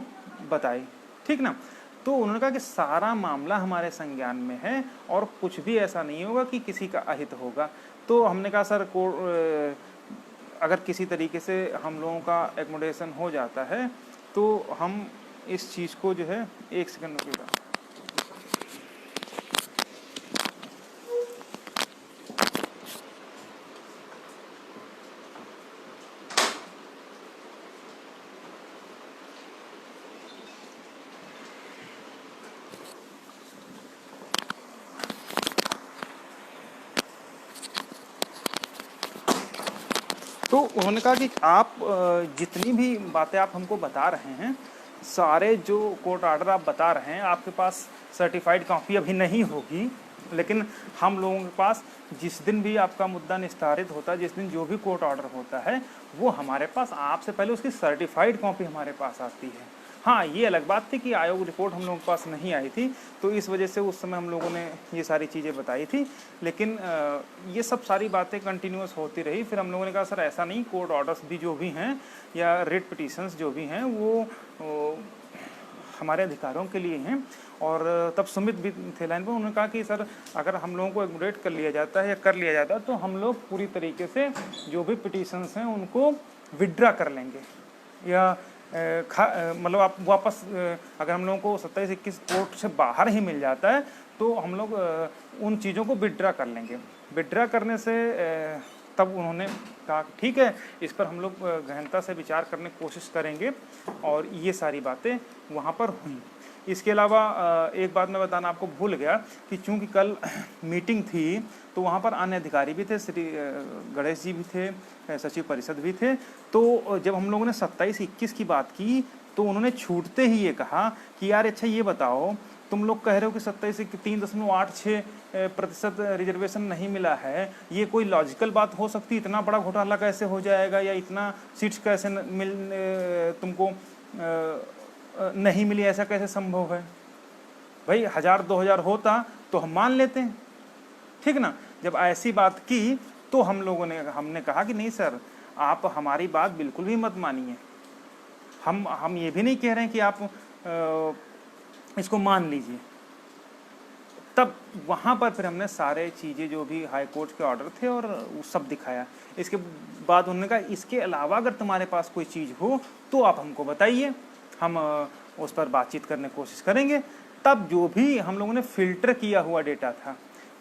बताई, ठीक ना। तो उन्होंने कहा कि सारा मामला हमारे संज्ञान में है और कुछ भी ऐसा नहीं होगा कि किसी का अहित होगा। तो हमने कहा सर अगर किसी तरीके से हम लोगों का एकोमोडेशन हो जाता है तो हम इस चीज़ को जो है, 1 सेकंड रुकिएगा। तो उन्होंने कहा कि आप जितनी भी बातें आप हमको बता रहे हैं, सारे जो कोर्ट ऑर्डर आप बता रहे हैं, आपके पास सर्टिफाइड कॉपी अभी नहीं होगी, लेकिन हम लोगों के पास जिस दिन भी आपका मुद्दा निस्तारित होता है, जिस दिन जो भी कोर्ट ऑर्डर होता है, वो हमारे पास आपसे पहले उसकी सर्टिफाइड कॉपी हमारे पास आती है। हाँ, ये अलग बात थी कि आयोग रिपोर्ट हम लोगों के पास नहीं आई थी, तो इस वजह से उस समय हम लोगों ने ये सारी चीज़ें बताई थी, लेकिन ये सब सारी बातें कंटिन्यूस होती रही। फिर हम लोगों ने कहा सर ऐसा नहीं, कोर्ट ऑर्डर्स भी जो भी हैं या रिट पिटीशंस जो भी हैं वो हमारे अधिकारों के लिए हैं। और तब सुमित भी थे लाइन पर, उन्होंने कहा कि सर अगर हम लोगों को एग्मोडेट कर लिया जाता है या कर लिया जाता है तो हम लोग पूरी तरीके से जो भी पिटीशंस हैं उनको विड्रा कर लेंगे, या मतलब आप वापस अगर हम लोगों को 27-21 कोर्ट से बाहर ही मिल जाता है तो हम लोग उन चीज़ों को विड्रा कर लेंगे। विड्रा करने से तब उन्होंने कहा ठीक है, इस पर हम लोग गहनता से विचार करने की कोशिश करेंगे, और ये सारी बातें वहाँ पर हुई। इसके अलावा एक बात मैं बताना आपको भूल गया कि चूँकि कल मीटिंग थी तो वहाँ पर अन्य अधिकारी भी थे, श्री गणेश जी भी थे, सचिव परिषद भी थे। तो जब हम लोगों ने 27-21 की बात की तो उन्होंने छूटते ही ये कहा कि यार अच्छा ये बताओ, तुम लोग कह रहे हो कि 3.86% रिजर्वेशन नहीं मिला है, ये कोई लॉजिकल बात हो सकती? इतना बड़ा घोटाला कैसे हो जाएगा, या इतना सीट्स कैसे तुमको नहीं मिली, ऐसा कैसे संभव है? भाई 1000-2000 होता तो हम मान लेते हैं, ठीक ना। जब ऐसी बात की तो हमने कहा कि नहीं सर, आप हमारी बात बिल्कुल भी मत मानिए, हम ये भी नहीं कह रहे हैं कि आप इसको मान लीजिए। तब वहाँ पर फिर हमने सारे चीज़ें जो भी हाई कोर्ट के ऑर्डर थे और वो सब दिखाया। इसके बाद उन्होंने कहा इसके अलावा अगर तुम्हारे पास कोई चीज़ हो तो आप हमको बताइए, हम उस पर बातचीत करने की कोशिश करेंगे। तब जो भी हम लोगों ने फ़िल्टर किया हुआ डेटा था,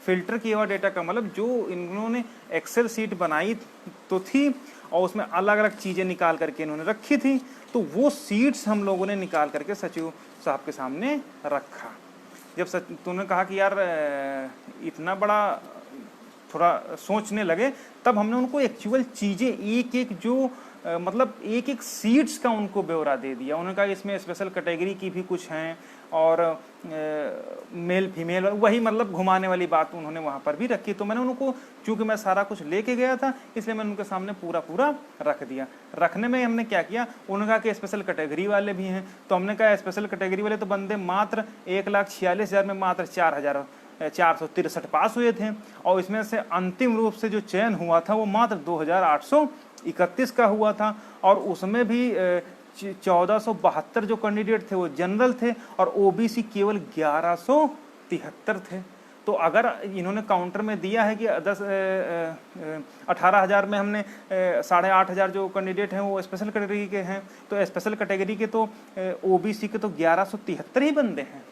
फ़िल्टर किया हुआ डेटा का मतलब जो इन्होंने एक्सेल शीट बनाई तो थी और उसमें अलग अलग चीज़ें निकाल करके इन्होंने रखी थी, तो वो सीट्स हम लोगों ने निकाल करके सचिव साहब के सामने रखा। जब तो उन्होंने कहा कि यार इतना बड़ा थोड़ा सोचने लगे, तब हमने उनको एक्चुअल चीज़ें एक एक जो मतलब एक एक सीट्स का उनको ब्यौरा दे दिया। उन्होंने कहा इसमें स्पेशल कैटेगरी की भी कुछ हैं और मेल फीमेल, वही मतलब घुमाने वाली बात उन्होंने वहाँ पर भी रखी। तो मैंने उनको, चूंकि मैं सारा कुछ लेके गया था, इसलिए मैंने उनके सामने पूरा पूरा रख दिया। रखने में हमने क्या किया, उन्होंने कहा कि स्पेशल कैटेगरी वाले भी हैं, तो हमने कहा स्पेशल कैटेगरी वाले तो बंदे मात्र 1,46,000 में मात्र 4,463 पास हुए थे, और इसमें से अंतिम रूप से जो चयन हुआ था वो मात्र 2,831 का हुआ था, और उसमें भी 1472 जो कैंडिडेट थे वो जनरल थे, और ओबीसी केवल 1173 थे। तो अगर इन्होंने काउंटर में दिया है कि 18,000 में हमने 8,500 जो कैंडिडेट हैं वो स्पेशल कैटेगरी के हैं, तो स्पेशल कैटेगरी के तो ओबीसी के तो 1173 ही बंदे हैं।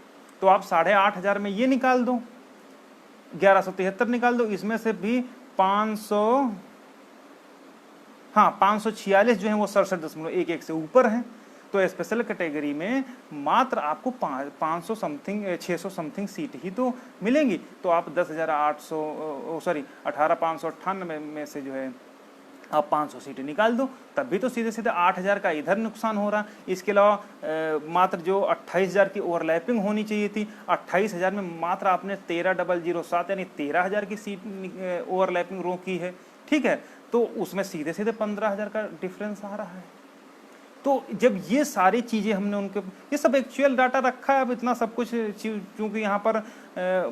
तो आप 8,500 में ये निकाल दो, 1173 निकाल दो, इसमें से भी 546 जो है वो 67.11 से ऊपर है। तो स्पेशल कैटेगरी में मात्र आपको 500 समथिंग 600 समथिंग सीट ही तो मिलेंगी। तो आप 18,598 में से जो है आप 500 सीटें निकाल दो, तब भी तो सीधे सीधे 8,000 का इधर नुकसान हो रहा। इसके अलावा मात्र जो 28,000 की ओवरलैपिंग होनी चाहिए थी, 28,000 में मात्र आपने 13,007 यानी 13,000 की सीट ओवरलैपिंग रोकी है। ठीक है, तो उसमें सीधे सीधे 15,000 का डिफरेंस आ रहा है। तो जब ये सारी चीज़ें हमने उनके, ये सब एक्चुअल डाटा रखा है, अब इतना सब कुछ चूँकि यहाँ पर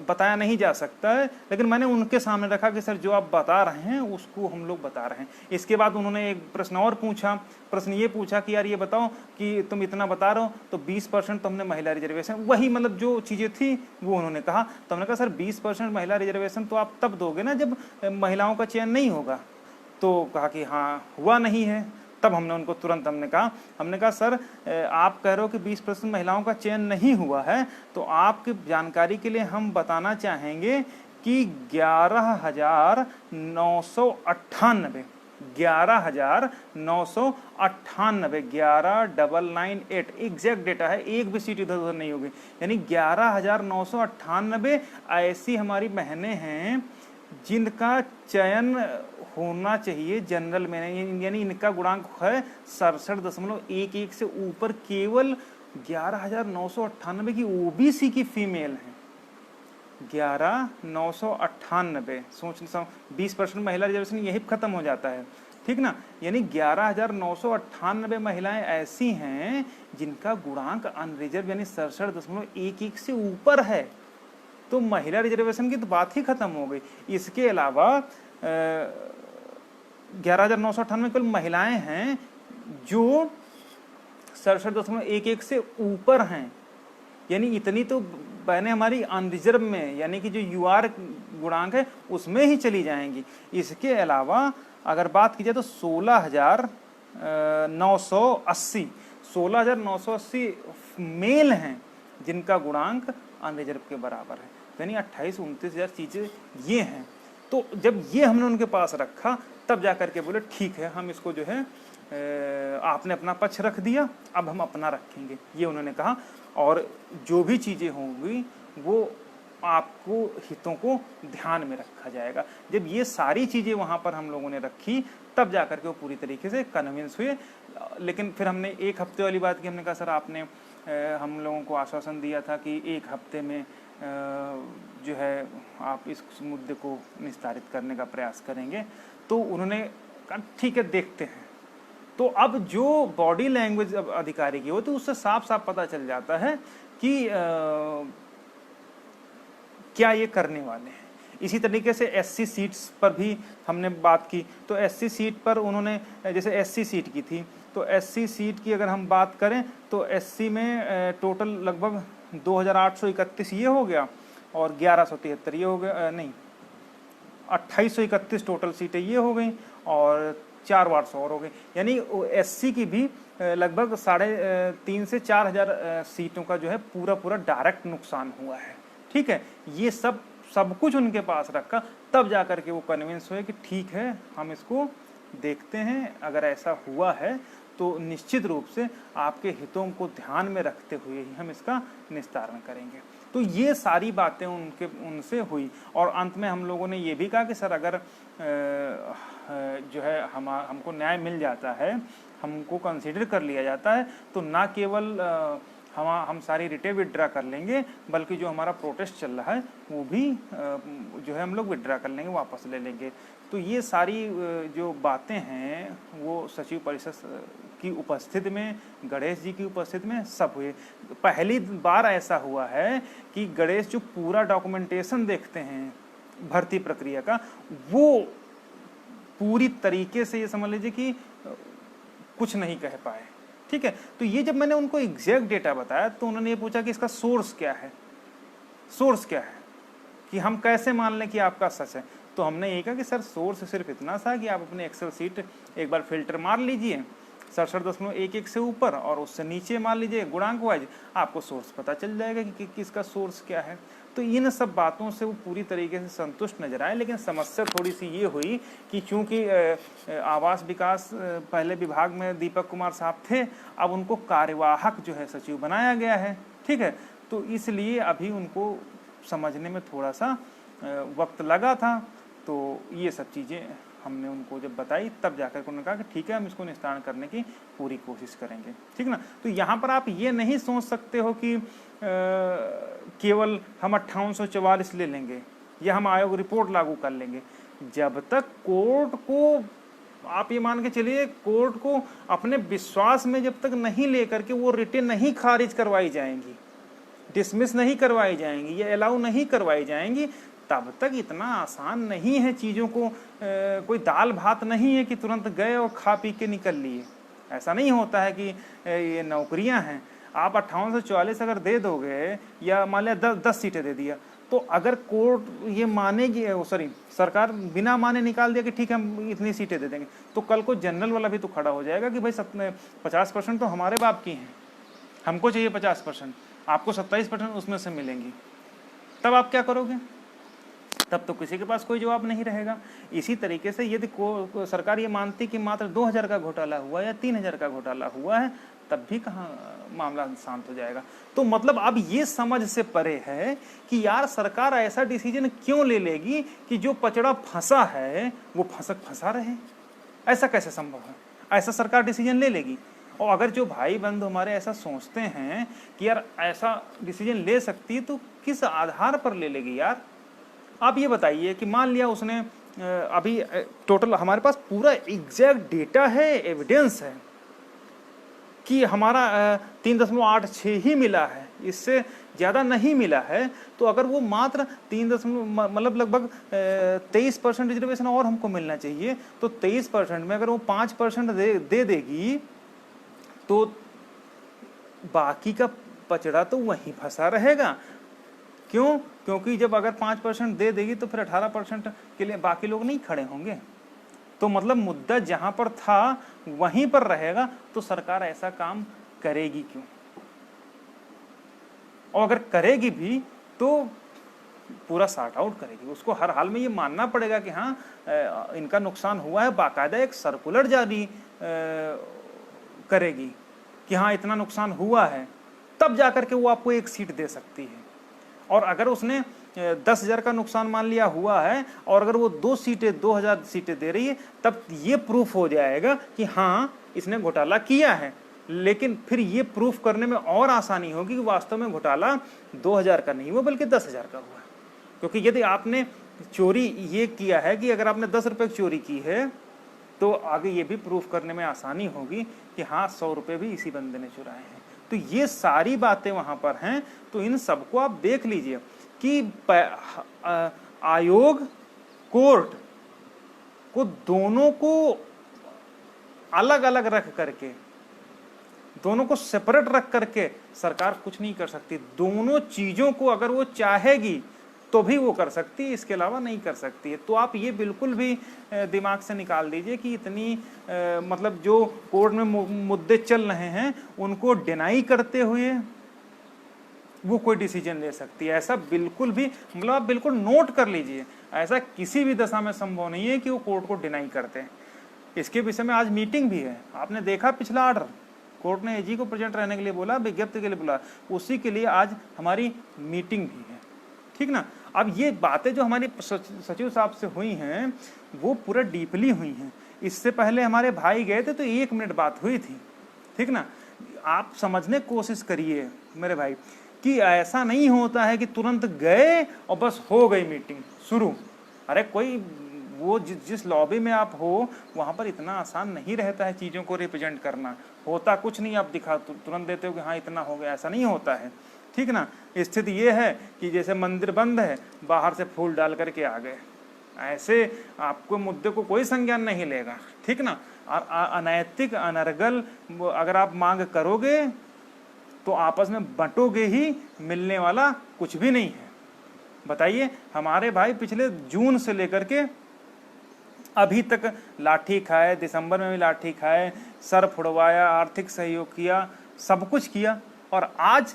बताया नहीं जा सकता है, लेकिन मैंने उनके सामने रखा कि सर जो आप बता रहे हैं उसको हम लोग बता रहे हैं। इसके बाद उन्होंने एक प्रश्न और पूछा, प्रश्न ये पूछा कि यार ये बताओ कि तुम इतना बता रहे हो तो 20% तो हमने महिला रिजर्वेशन, वही मतलब जो चीज़ें थी वो उन्होंने कहा। तो हमने कहा सर 20% महिला रिजर्वेशन तो आप तब दोगे ना जब महिलाओं का चयन नहीं होगा। तो कहा कि हाँ हुआ नहीं है। तब हमने उनको तुरंत हमने कहा सर आप कह रहे हो कि 20% महिलाओं का चयन नहीं हुआ है, तो आपकी जानकारी के लिए हम बताना चाहेंगे कि 11,998 11,998 एग्जैक्ट डेटा है, एक भी सीट इधर उधर नहीं होगी, यानी 11,998 ऐसी हमारी बहनें हैं जिनका चयन होना चाहिए जनरल में, यानी इनका गुणांक है 67.11 से ऊपर। केवल 11,998 की ओबीसी की फीमेल हैं, 11,998। सोच 20% महिला रिजर्वेशन यही खत्म हो जाता है, ठीक ना। यानी 11,998 महिलाएं ऐसी हैं जिनका गुणांक अनरिजर्व यानी 67.11 से ऊपर है। तो महिला रिजर्वेशन की तो बात ही खत्म हो गई। इसके अलावा 11,998 केवल महिलाएं हैं जो 67.11 से ऊपर हैं, यानी इतनी तो बहनें हमारी अनरिजर्व में, यानी कि जो यूआर गुणांक है उसमें ही चली जाएंगी। इसके अलावा अगर बात की जाए तो 16,980 मेल हैं जिनका गुणांक अनरिजर्व के बराबर है, यानी 28-29,000 चीज़ें ये हैं। तो जब ये हमने उनके पास रखा तब जा करके बोले ठीक है, हम इसको जो है आपने अपना पक्ष रख दिया, अब हम अपना रखेंगे, ये उन्होंने कहा। और जो भी चीज़ें होंगी वो आपको हितों को ध्यान में रखा जाएगा। जब ये सारी चीज़ें वहाँ पर हम लोगों ने रखी तब जा करके वो पूरी तरीके से कन्विंस हुए। लेकिन फिर हमने 1 हफ्ते वाली बात की, हमने कहा सर आपने हम लोगों को आश्वासन दिया था कि 1 हफ्ते में जो है आप इस मुद्दे को निस्तारित करने का प्रयास करेंगे। तो उन्होंने कहा ठीक है देखते हैं। तो अब जो बॉडी लैंग्वेज अब अधिकारी की होती है उससे साफ साफ पता चल जाता है कि क्या ये करने वाले हैं। इसी तरीके से एससी सीट्स पर भी हमने बात की। तो एससी सीट पर उन्होंने, जैसे एससी सीट की थी, तो एससी सीट की अगर हम बात करें तो एससी में टोटल लगभग 2,831 ये हो गया और 1,173 ये हो गया, नहीं 2,831 टोटल सीटें ये हो गई और 4 वार्ड्स और हो गई। यानी एससी की भी लगभग 3,500 से 4,000 सीटों का जो है पूरा डायरेक्ट नुकसान हुआ है। ठीक है, ये सब कुछ उनके पास रखा, तब जा कर के वो कन्विंस हुए कि ठीक है हम इसको देखते हैं, अगर ऐसा हुआ है तो निश्चित रूप से आपके हितों को ध्यान में रखते हुए ही हम इसका निस्तारण करेंगे। तो ये सारी बातें उनसे हुई और अंत में हम लोगों ने ये भी कहा कि सर अगर जो है हमको न्याय मिल जाता है, हमको कंसीडर कर लिया जाता है, तो ना केवल हम सारी रिटें विड्रा कर लेंगे, बल्कि जो हमारा प्रोटेस्ट चल रहा है वो भी जो है हम लोग विड्रा कर लेंगे, वापस ले लेंगे। तो ये सारी जो बातें हैं वो सचिव परिषद की उपस्थिति में, गणेश जी की उपस्थिति में सब हुए। पहली बार ऐसा हुआ है कि गणेश जो पूरा डॉक्यूमेंटेशन देखते हैं भर्ती प्रक्रिया का, वो पूरी तरीके से ये समझ लीजिए कि कुछ नहीं कह पाए। ठीक है, तो ये जब मैंने उनको एग्जैक्ट डेटा बताया तो उन्होंने ये पूछा कि इसका सोर्स क्या है, सोर्स क्या है, कि हम कैसे मान लें कि आपका सच है। तो हमने ये कहा कि सर सोर्स सिर्फ इतना सा कि आप अपने एक्सेल सीट एक बार फिल्टर मार लीजिए 67.11 से ऊपर और उससे नीचे मान लीजिए गुणांक वाइज, आपको सोर्स पता चल जाएगा कि किसका सोर्स क्या है। तो इन सब बातों से वो पूरी तरीके से संतुष्ट नजर आए। लेकिन समस्या थोड़ी सी ये हुई कि चूंकि आवास विकास पहले विभाग में दीपक कुमार साहब थे, अब उनको कार्यवाहक जो है सचिव बनाया गया है। ठीक है, तो इसलिए अभी उनको समझने में थोड़ा सा वक्त लगा था। तो ये सब चीज़ें हमने उनको जब बताई तब जाकर उन्होंने कहा कि ठीक है हम इसको निस्तारण करने की पूरी कोशिश करेंगे। ठीक ना, तो यहाँ पर आप ये नहीं सोच सकते हो कि केवल हम 5844 ले लेंगे या हम आयोग रिपोर्ट लागू कर लेंगे। जब तक कोर्ट को, आप ये मान के चलिए, कोर्ट को अपने विश्वास में जब तक नहीं लेकर के वो रिटें नहीं खारिज करवाई जाएंगी, डिसमिस नहीं करवाई जाएंगी या अलाउ नहीं करवाई जाएंगी, तब तक इतना आसान नहीं है चीज़ों को। कोई दाल भात नहीं है कि तुरंत गए और खा पी के निकल लिए। ऐसा नहीं होता है कि ये नौकरियां हैं, आप 5844 अगर दे दोगे या मान लिया 10 सीटें दे दिया, तो अगर कोर्ट ये मानेगी, सॉरी सरकार बिना माने निकाल दिया कि ठीक है हम इतनी सीटें दे देंगे, तो कल को जनरल वाला भी तो खड़ा हो जाएगा कि भाई 50% तो हमारे बाप की हैं, हमको चाहिए 50%, आपको 27% उसमें से मिलेंगी। तब आप क्या करोगे? तब तो किसी के पास कोई जवाब नहीं रहेगा। इसी तरीके से यदि सरकार ये मानती कि मात्र 2000 का घोटाला हुआ या 3000 का घोटाला हुआ है, तब भी कहाँ मामला शांत हो जाएगा। तो मतलब अब ये समझ से परे है कि यार सरकार ऐसा डिसीजन क्यों ले लेगी कि जो पचड़ा फंसा है वो फंसा रहे। ऐसा कैसे संभव है? ऐसा सरकार डिसीजन ले लेगी? और अगर जो भाई बंधु हमारे ऐसा सोचते हैं कि यार ऐसा डिसीजन ले सकती है, तो किस आधार पर ले लेगी यार? आप ये बताइए कि मान लिया उसने अभी टोटल हमारे पास पूरा एग्जैक्ट डेटा है, एविडेंस है कि हमारा 3.86 ही मिला है, इससे ज़्यादा नहीं मिला है। तो अगर वो मात्र 3 मतलब लगभग 23% रिजर्वेशन और हमको मिलना चाहिए, तो 23% में अगर वो 5% दे देगी, तो बाकी का पचड़ा तो वहीं फंसा रहेगा। क्यों? क्योंकि जब अगर 5% दे देगी तो फिर 18% के लिए बाकी लोग नहीं खड़े होंगे। तो मतलब मुद्दा जहां पर था वहीं पर रहेगा। तो सरकार ऐसा काम करेगी क्यों? और अगर करेगी भी तो पूरा सॉर्ट आउट करेगी। उसको हर हाल में ये मानना पड़ेगा कि हाँ इनका नुकसान हुआ है, बाकायदा एक सर्कुलर जारी करेगी कि हाँ इतना नुकसान हुआ है, तब जाकर के वो आपको एक सीट दे सकती है। और अगर उसने 10,000 का नुकसान मान लिया हुआ है और अगर वो 2000 सीटें दे रही है, तब ये प्रूफ हो जाएगा कि हाँ इसने घोटाला किया है। लेकिन फिर ये प्रूफ करने में और आसानी होगी कि वास्तव में घोटाला 2000 का नहीं हुआ बल्कि 10,000 का हुआ है। क्योंकि यदि आपने चोरी ये किया है कि अगर आपने 10 रुपये की चोरी की है, तो आगे ये भी प्रूफ करने में आसानी होगी कि हाँ 100 रुपये भी इसी बंदे ने चुराए हैं। तो ये सारी बातें वहां पर हैं। तो इन सबको आप देख लीजिए कि आयोग कोर्ट को दोनों को अलग अलग रख करके, दोनों को सेपरेट रख करके सरकार कुछ नहीं कर सकती। दोनों चीजों को अगर वो चाहेगी तो भी वो कर सकती है, इसके अलावा नहीं कर सकती है। तो आप ये बिल्कुल भी दिमाग से निकाल दीजिए कि इतनी मतलब जो कोर्ट में मुद्दे चल रहे हैं उनको डिनाई करते हुए वो कोई डिसीजन ले सकती है, ऐसा बिल्कुल भी, मतलब आप बिल्कुल नोट कर लीजिए, ऐसा किसी भी दशा में संभव नहीं है कि वो कोर्ट को डिनाई करते हैं। इसके विषय में आज मीटिंग भी है, आपने देखा पिछला ऑर्डर कोर्ट ने एजी को प्रेजेंट रहने के लिए बोला, विज्ञप्ति के लिए बोला, उसी के लिए आज हमारी मीटिंग भी है, ठीक ना। अब ये बातें जो हमारी सचिव साहब से हुई हैं वो पूरा डीपली हुई हैं। इससे पहले हमारे भाई गए थे तो 1 मिनट बात हुई थी, ठीक ना। आप समझने की कोशिश करिए मेरे भाई कि ऐसा नहीं होता है कि तुरंत गए और बस हो गई मीटिंग शुरू। अरे कोई वो जिस लॉबी में आप हो वहाँ पर इतना आसान नहीं रहता है चीज़ों को रिप्रेजेंट करना। होता कुछ नहीं, आप दिखा तुरंत देते हो कि हाँ इतना हो गया, ऐसा नहीं होता है, ठीक ना। स्थिति ये है कि जैसे मंदिर बंद है, बाहर से फूल डाल करके आ गए, ऐसे आपको मुद्दे को कोई संज्ञान नहीं लेगा, ठीक ना। अनैतिक अनर्गल अगर आप मांग करोगे तो आपस में बंटोगे ही, मिलने वाला कुछ भी नहीं है। बताइए, हमारे भाई पिछले जून से लेकर के अभी तक लाठी खाए, दिसंबर में भी लाठी खाए, सर फुड़वाया, आर्थिक सहयोग किया, सब कुछ किया, और आज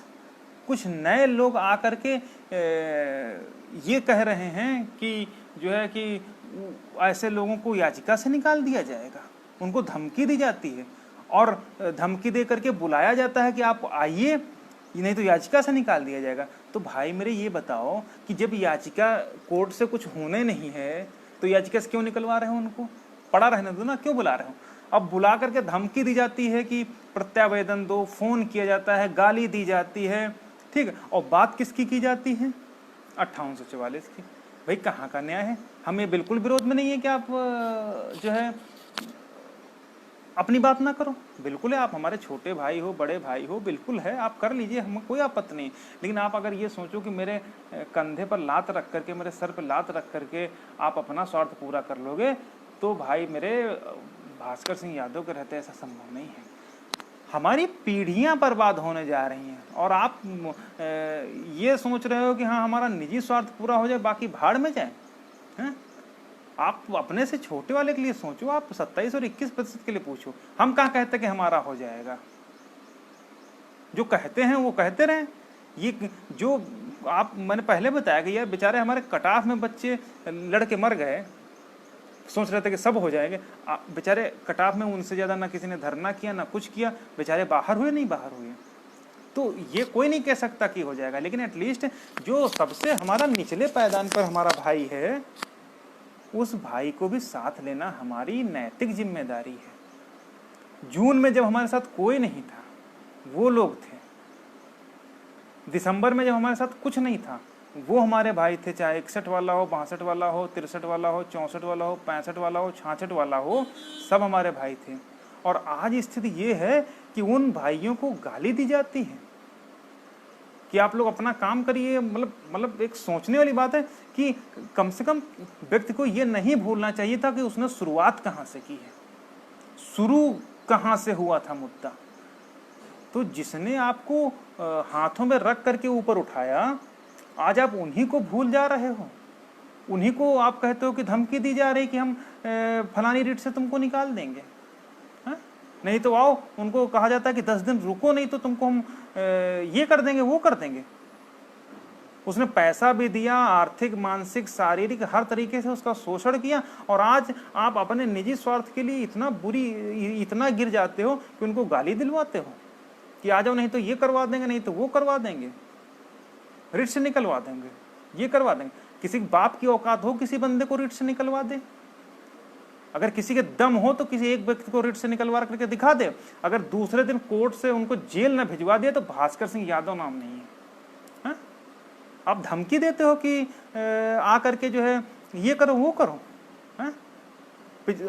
कुछ नए लोग आकर के ये कह रहे हैं कि जो है कि ऐसे लोगों को याचिका से निकाल दिया जाएगा, उनको धमकी दी जाती है और धमकी दे करके बुलाया जाता है कि आप आइए, नहीं तो याचिका से निकाल दिया जाएगा। तो भाई मेरे ये बताओ कि जब याचिका कोर्ट से कुछ होने नहीं है तो याचिका से क्यों निकलवा रहे हो? उनको पड़ा रहने दो ना, क्यों बुला रहे हो? अब बुला करके धमकी दी जाती है कि प्रत्यावेदन दो, फोन किया जाता है, गाली दी जाती है, ठीक है। और बात किसकी की जाती है? 5844 की। भाई कहाँ का न्याय है? हम ये बिल्कुल विरोध में नहीं है कि आप जो है अपनी बात ना करो, बिल्कुल है, आप हमारे छोटे भाई हो, बड़े भाई हो, बिल्कुल है, आप कर लीजिए, हमें कोई आपत्ति नहीं। लेकिन आप अगर ये सोचो कि मेरे कंधे पर लात रख करके, मेरे सर पर लात रख करके आप अपना स्वार्थ पूरा कर लोगे, तो भाई मेरे भास्कर सिंह यादव के रहते ऐसा संभव नहीं है। हमारी पीढ़ियां बर्बाद होने जा रही हैं और आप ये सोच रहे हो कि हाँ हमारा निजी स्वार्थ पूरा हो जाए, बाकी भाड़ में जाए, हैं? आप अपने से छोटे वाले के लिए सोचो, आप 27 और 21% के लिए पूछो। हम कहाँ कहते कि हमारा हो जाएगा? जो कहते हैं वो कहते रहे। ये जो आप मैंने पहले बताया कि यार बेचारे हमारे कटाफ में बच्चे लड़के मर गए, सोच रहे थे कि सब हो जाएंगे, बेचारे कटाफ में उनसे ज़्यादा ना किसी ने धरना किया ना कुछ किया, बेचारे बाहर हुए नहीं बाहर हुए। तो ये कोई नहीं कह सकता कि हो जाएगा, लेकिन एटलीस्ट जो सबसे हमारा निचले पायदान पर हमारा भाई है, उस भाई को भी साथ लेना हमारी नैतिक जिम्मेदारी है। जून में जब हमारे साथ कोई नहीं था, वो लोग थे। दिसंबर में जब हमारे साथ कुछ नहीं था, वो हमारे भाई थे, चाहे 61 वाला हो, 62 वाला हो, 63 वाला हो, 64 वाला हो, 65 वाला हो, 66 वाला हो, सब हमारे भाई थे। और आज स्थिति ये है कि उन भाइयों को गाली दी जाती है कि आप लोग अपना काम करिए। मतलब एक सोचने वाली बात है कि कम से कम व्यक्ति को ये नहीं भूलना चाहिए था कि उसने शुरुआत कहाँ से की है, शुरू कहाँ से हुआ था मुद्दा। तो जिसने आपको हाथों में रख करके ऊपर उठाया, आज आप उन्हीं को भूल जा रहे हो, उन्हीं को आप कहते हो कि धमकी दी जा रही कि हम फलानी रीट से तुमको निकाल देंगे, है? नहीं तो आओ, उनको कहा जाता है कि 10 दिन रुको, नहीं तो तुमको हम ये कर देंगे वो कर देंगे। उसने पैसा भी दिया, आर्थिक मानसिक शारीरिक हर तरीके से उसका शोषण किया, और आज आप अपने निजी स्वार्थ के लिए इतना गिर जाते हो कि उनको गाली दिलवाते हो कि आ जाओ, नहीं तो ये करवा देंगे, नहीं तो वो करवा देंगे, रिट से निकलवा देंगे, ये करवा देंगे। किसी बाप की औकात हो किसी बंदे को रिट से निकलवा दे? अगर किसी के दम हो तो किसी एक व्यक्ति को रिट से निकलवा करके दिखा दे। अगर दूसरे दिन कोर्ट से उनको जेल न भिजवा दिया तो भास्कर सिंह यादव नाम नहीं है, हा? आप धमकी देते हो कि आ करके जो है ये करो वो करो, हा?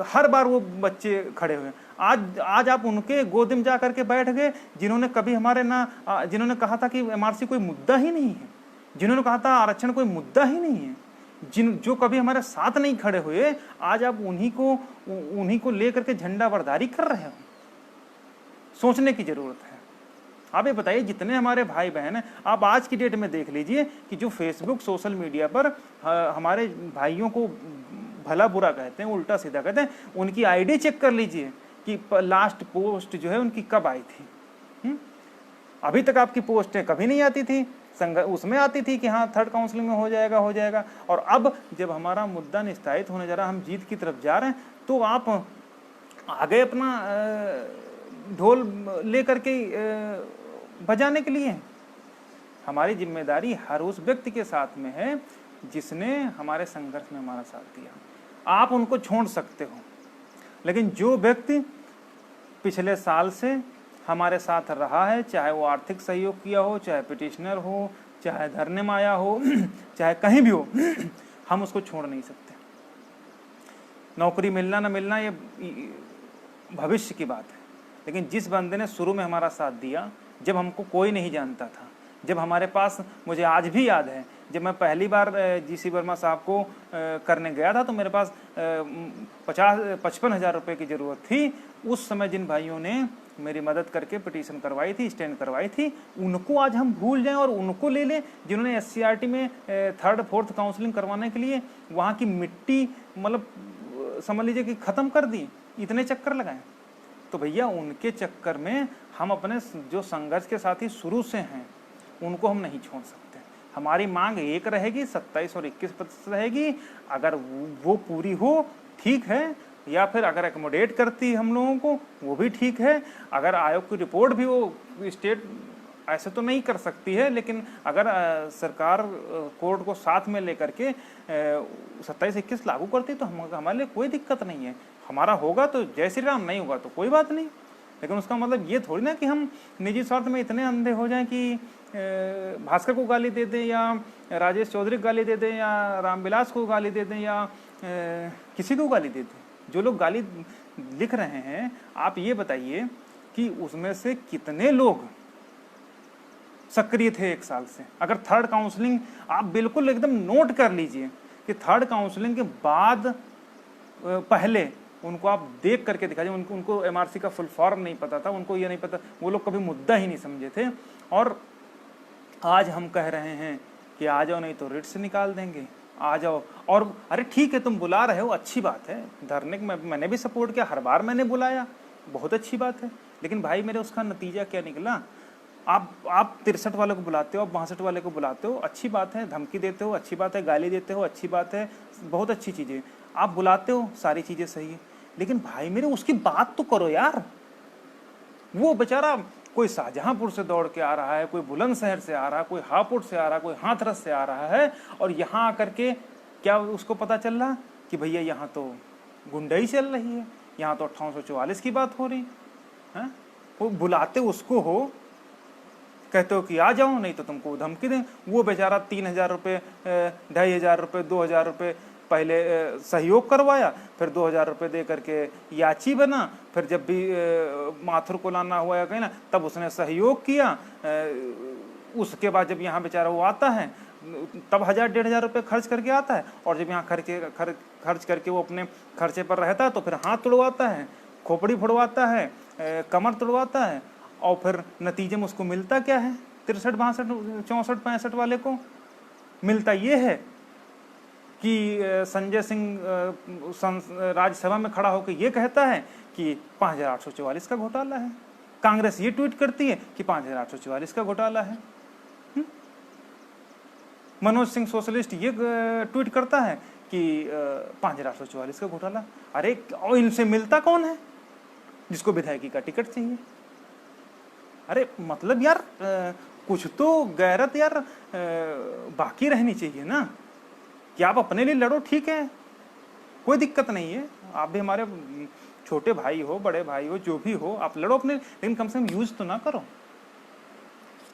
हर बार वो बच्चे खड़े हुए। आज आप उनके गोद में जा करके बैठ गए जिन्होंने कभी जिन्होंने कहा था कि एमआरसी कोई मुद्दा ही नहीं है, जिन्होंने कहा था आरक्षण कोई मुद्दा ही नहीं है, जो कभी हमारे साथ नहीं खड़े हुए, आज आप उन्हीं को लेकर के झंडा बरदारी कर रहे हो। सोचने की जरूरत है। आप ये बताइए, जितने हमारे भाई बहन हैं, आप आज की डेट में देख लीजिए कि जो फेसबुक सोशल मीडिया पर हमारे भाइयों को भला बुरा कहते हैं, उल्टा सीधा कहते हैं, उनकी आईडी चेक कर लीजिए कि लास्ट पोस्ट जो है उनकी कब आई थी। अभी तक आपकी पोस्टें कभी नहीं आती थी, उसमें आती थी कि हाँ थर्ड काउंसलिंग में हो जाएगा। और अब जब हमारा मुद्दा निस्तारित होने जा रहा, हम जीत की तरफ जा रहे हैं, तो आप आगे अपना ढोल लेकर के बजाने के लिए हैं। हमारी जिम्मेदारी हर उस व्यक्ति के साथ में है जिसने हमारे संघर्ष में हमारा साथ दिया। आप उनको छोड़ सकते हो, लेकिन जो व्यक्ति पिछले साल से हमारे साथ रहा है, चाहे वो आर्थिक सहयोग किया हो, चाहे पिटिशनर हो, चाहे धरने में आया हो, चाहे कहीं भी हो, हम उसको छोड़ नहीं सकते। नौकरी मिलना ना मिलना ये भविष्य की बात है, लेकिन जिस बंदे ने शुरू में हमारा साथ दिया, जब हमको कोई नहीं जानता था, जब हमारे पास, मुझे आज भी याद है, जब मैं पहली बार जीसी वर्मा साहब को करने गया था तो मेरे पास 55,000 रुपये की ज़रूरत थी। उस समय जिन भाइयों ने मेरी मदद करके पिटीशन करवाई थी, स्टैंड करवाई थी, उनको आज हम भूल जाएं और उनको ले लें जिन्होंने एससीईआरटी में 3rd 4th काउंसलिंग करवाने के लिए वहाँ की मिट्टी मतलब समझ लीजिए कि ख़त्म कर दी, इतने चक्कर लगाएं। तो भैया उनके चक्कर में हम अपने जो संघर्ष के साथी शुरू से हैं उनको हम नहीं छोड़ सकते। हमारी मांग एक रहेगी, 27 और 21% रहेगी। अगर वो पूरी हो ठीक है, या फिर अगर एकोमोडेट करती हम लोगों को वो भी ठीक है। अगर आयोग की रिपोर्ट भी वो स्टेट ऐसे तो नहीं कर सकती है, लेकिन अगर सरकार कोर्ट को साथ में लेकर के 27-21 लागू करती तो हमारे लिए कोई दिक्कत नहीं है। हमारा होगा तो जय श्री राम, नहीं होगा तो कोई बात नहीं। लेकिन उसका मतलब ये थोड़ी ना कि हम निजी स्वार्थ में इतने अंधे हो जाएं कि भास्कर को गाली दे दें या राजेश चौधरी को गाली दे दें या रामविलास को गाली दे दें या किसी को गाली दे दें। जो लोग गाली लिख रहे हैं, आप ये बताइए कि उसमें से कितने लोग सक्रिय थे 1 साल से। अगर 3rd काउंसलिंग आप बिल्कुल एकदम नोट कर लीजिए कि 3rd काउंसलिंग के बाद पहले उनको आप देख करके दिखाइए, उनको एमआरसी का फुल फॉर्म नहीं पता था, उनको ये नहीं पता, वो लोग कभी मुद्दा ही नहीं समझे थे। और आज हम कह रहे हैं कि आ जाओ, नहीं तो रिट से निकाल देंगे, आ जाओ। और अरे ठीक है, तुम बुला रहे हो, अच्छी बात है, धरने में मैंने भी सपोर्ट किया, हर बार मैंने बुलाया, बहुत अच्छी बात है। लेकिन भाई मेरे उसका नतीजा क्या निकला? आप 63 वाले को बुलाते हो, आप 62 वाले को बुलाते हो, अच्छी बात है, धमकी देते हो, अच्छी बात है, गाली देते हो, अच्छी बात है, बहुत अच्छी चीज़ें आप बुलाते हो, सारी चीज़ें सही है। लेकिन भाई मेरे उसकी बात तो करो यार। वो बेचारा कोई शाहजहांपुर से दौड़ के आ रहा है, कोई बुलंदशहर से आ रहा है, कोई हापुड़ से आ रहा है, कोई हाथरस से आ रहा है, और यहाँ आकर के क्या उसको पता चल रहा कि भैया यहाँ तो गुंडाई चल रही है, यहाँ तो 1844 की बात हो रही है। वो बुलाते उसको हो, कहते हो कि आ जाओ, नहीं तो तुमको धमकी दें। वो बेचारा 3,000 रुपये, 2,500 रुपये, 2,000 रुपये पहले सहयोग करवाया, फिर 2,000 रुपये दे करके याची बना, फिर जब भी माथुर को लाना हुआ या कहीं ना, तब उसने सहयोग किया। उसके बाद जब यहाँ बेचारा वो आता है तब 1,000-1,500 रुपये खर्च करके आता है, और जब यहाँ खर्च करके वो अपने खर्चे पर रहता है तो फिर हाथ तुड़वाता है, खोपड़ी फोड़वाता है, कमर तुड़वाता है, और फिर नतीजे में उसको मिलता क्या है? 63, 62, 64, 65 वाले को मिलता ये है कि संजय सिंह राज्यसभा में खड़ा होकर ये कहता है कि 5,844 का घोटाला है। कांग्रेस ये ट्वीट करती है कि 5,844 का घोटाला है। मनोज सिंह सोशलिस्ट ये ट्वीट करता है कि 5,844 का घोटाला। अरे और इनसे मिलता कौन है? जिसको विधायकी का टिकट चाहिए। अरे मतलब यार कुछ तो गैरत यार बाकी रहनी चाहिए ना, कि आप अपने लिए लड़ो, ठीक है, कोई दिक्कत नहीं है, आप भी हमारे छोटे भाई हो, बड़े भाई हो, जो भी हो, आप लड़ो अपने, लेकिन कम से कम यूज तो ना करो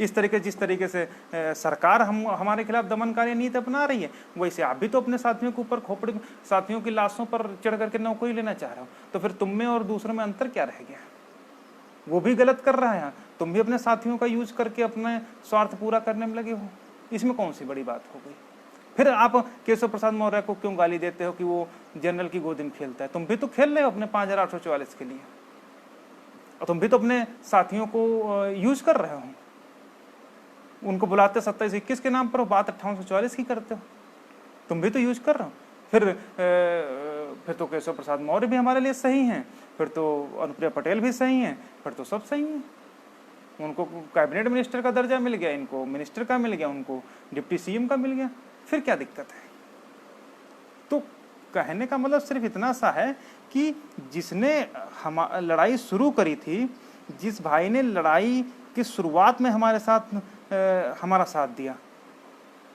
इस तरीके, जिस तरीके से सरकार हमारे खिलाफ दमनकारी नीति अपना रही है, वैसे आप भी तो अपने साथियों के ऊपर खोपड़ी, साथियों की लाशों पर चढ़ करके नौकरी लेना चाह रहे हो। तो फिर तुम में और दूसरों में अंतर क्या रह गया? वो भी गलत कर रहा है, तुम भी अपने साथियों का यूज करके अपने स्वार्थ पूरा करने में लगे हो, इसमें कौन सी बड़ी बात हो गई? फिर आप केशव प्रसाद मौर्य को क्यों गाली देते हो कि वो जनरल की गोदी में खेलता है? तुम भी तो खेल रहे हो अपने 5,844 के लिए, और तुम भी तो अपने साथियों को यूज कर रहे हो। उनको बुलाते 27-21 के नाम पर हो, बात 5844 की करते हो, तुम भी तो यूज कर रहे हो। फिर तो केशव प्रसाद मौर्य भी हमारे लिए सही हैं, फिर तो अनुप्रिया पटेल भी सही हैं, फिर तो सब सही हैं। उनको कैबिनेट मिनिस्टर का दर्जा मिल गया, इनको मिनिस्टर का मिल गया, उनको डिप्टी सीएम का मिल गया, फिर क्या दिक्कत है? तो कहने का मतलब सिर्फ इतना सा है कि जिसने हम लड़ाई शुरू करी थी जिस भाई ने लड़ाई की शुरुआत में हमारे साथ हमारा साथ दिया,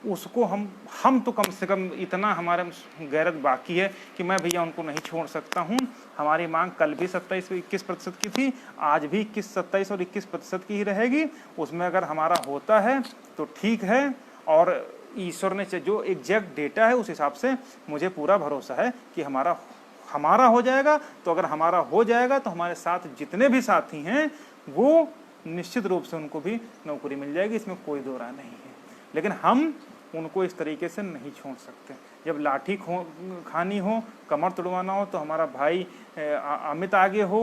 उसको हम तो कम से कम इतना हमारे गैरत बाकी है कि मैं भैया उनको नहीं छोड़ सकता हूँ। हमारी मांग कल भी 27-21% की थी, आज भी 27 और 21% की ही रहेगी। उसमें अगर हमारा होता है तो ठीक है, और ईश्वर ने जो एग्जैक्ट डेटा है उस हिसाब से मुझे पूरा भरोसा है कि हमारा हो जाएगा। तो अगर हमारा हो जाएगा तो हमारे साथ जितने भी साथी हैं वो निश्चित रूप से उनको भी नौकरी मिल जाएगी, इसमें कोई दो राय नहीं है। लेकिन हम उनको इस तरीके से नहीं छोड़ सकते। जब लाठी खानी हो, कमर तोड़वाना हो, तो हमारा भाई अमित आगे हो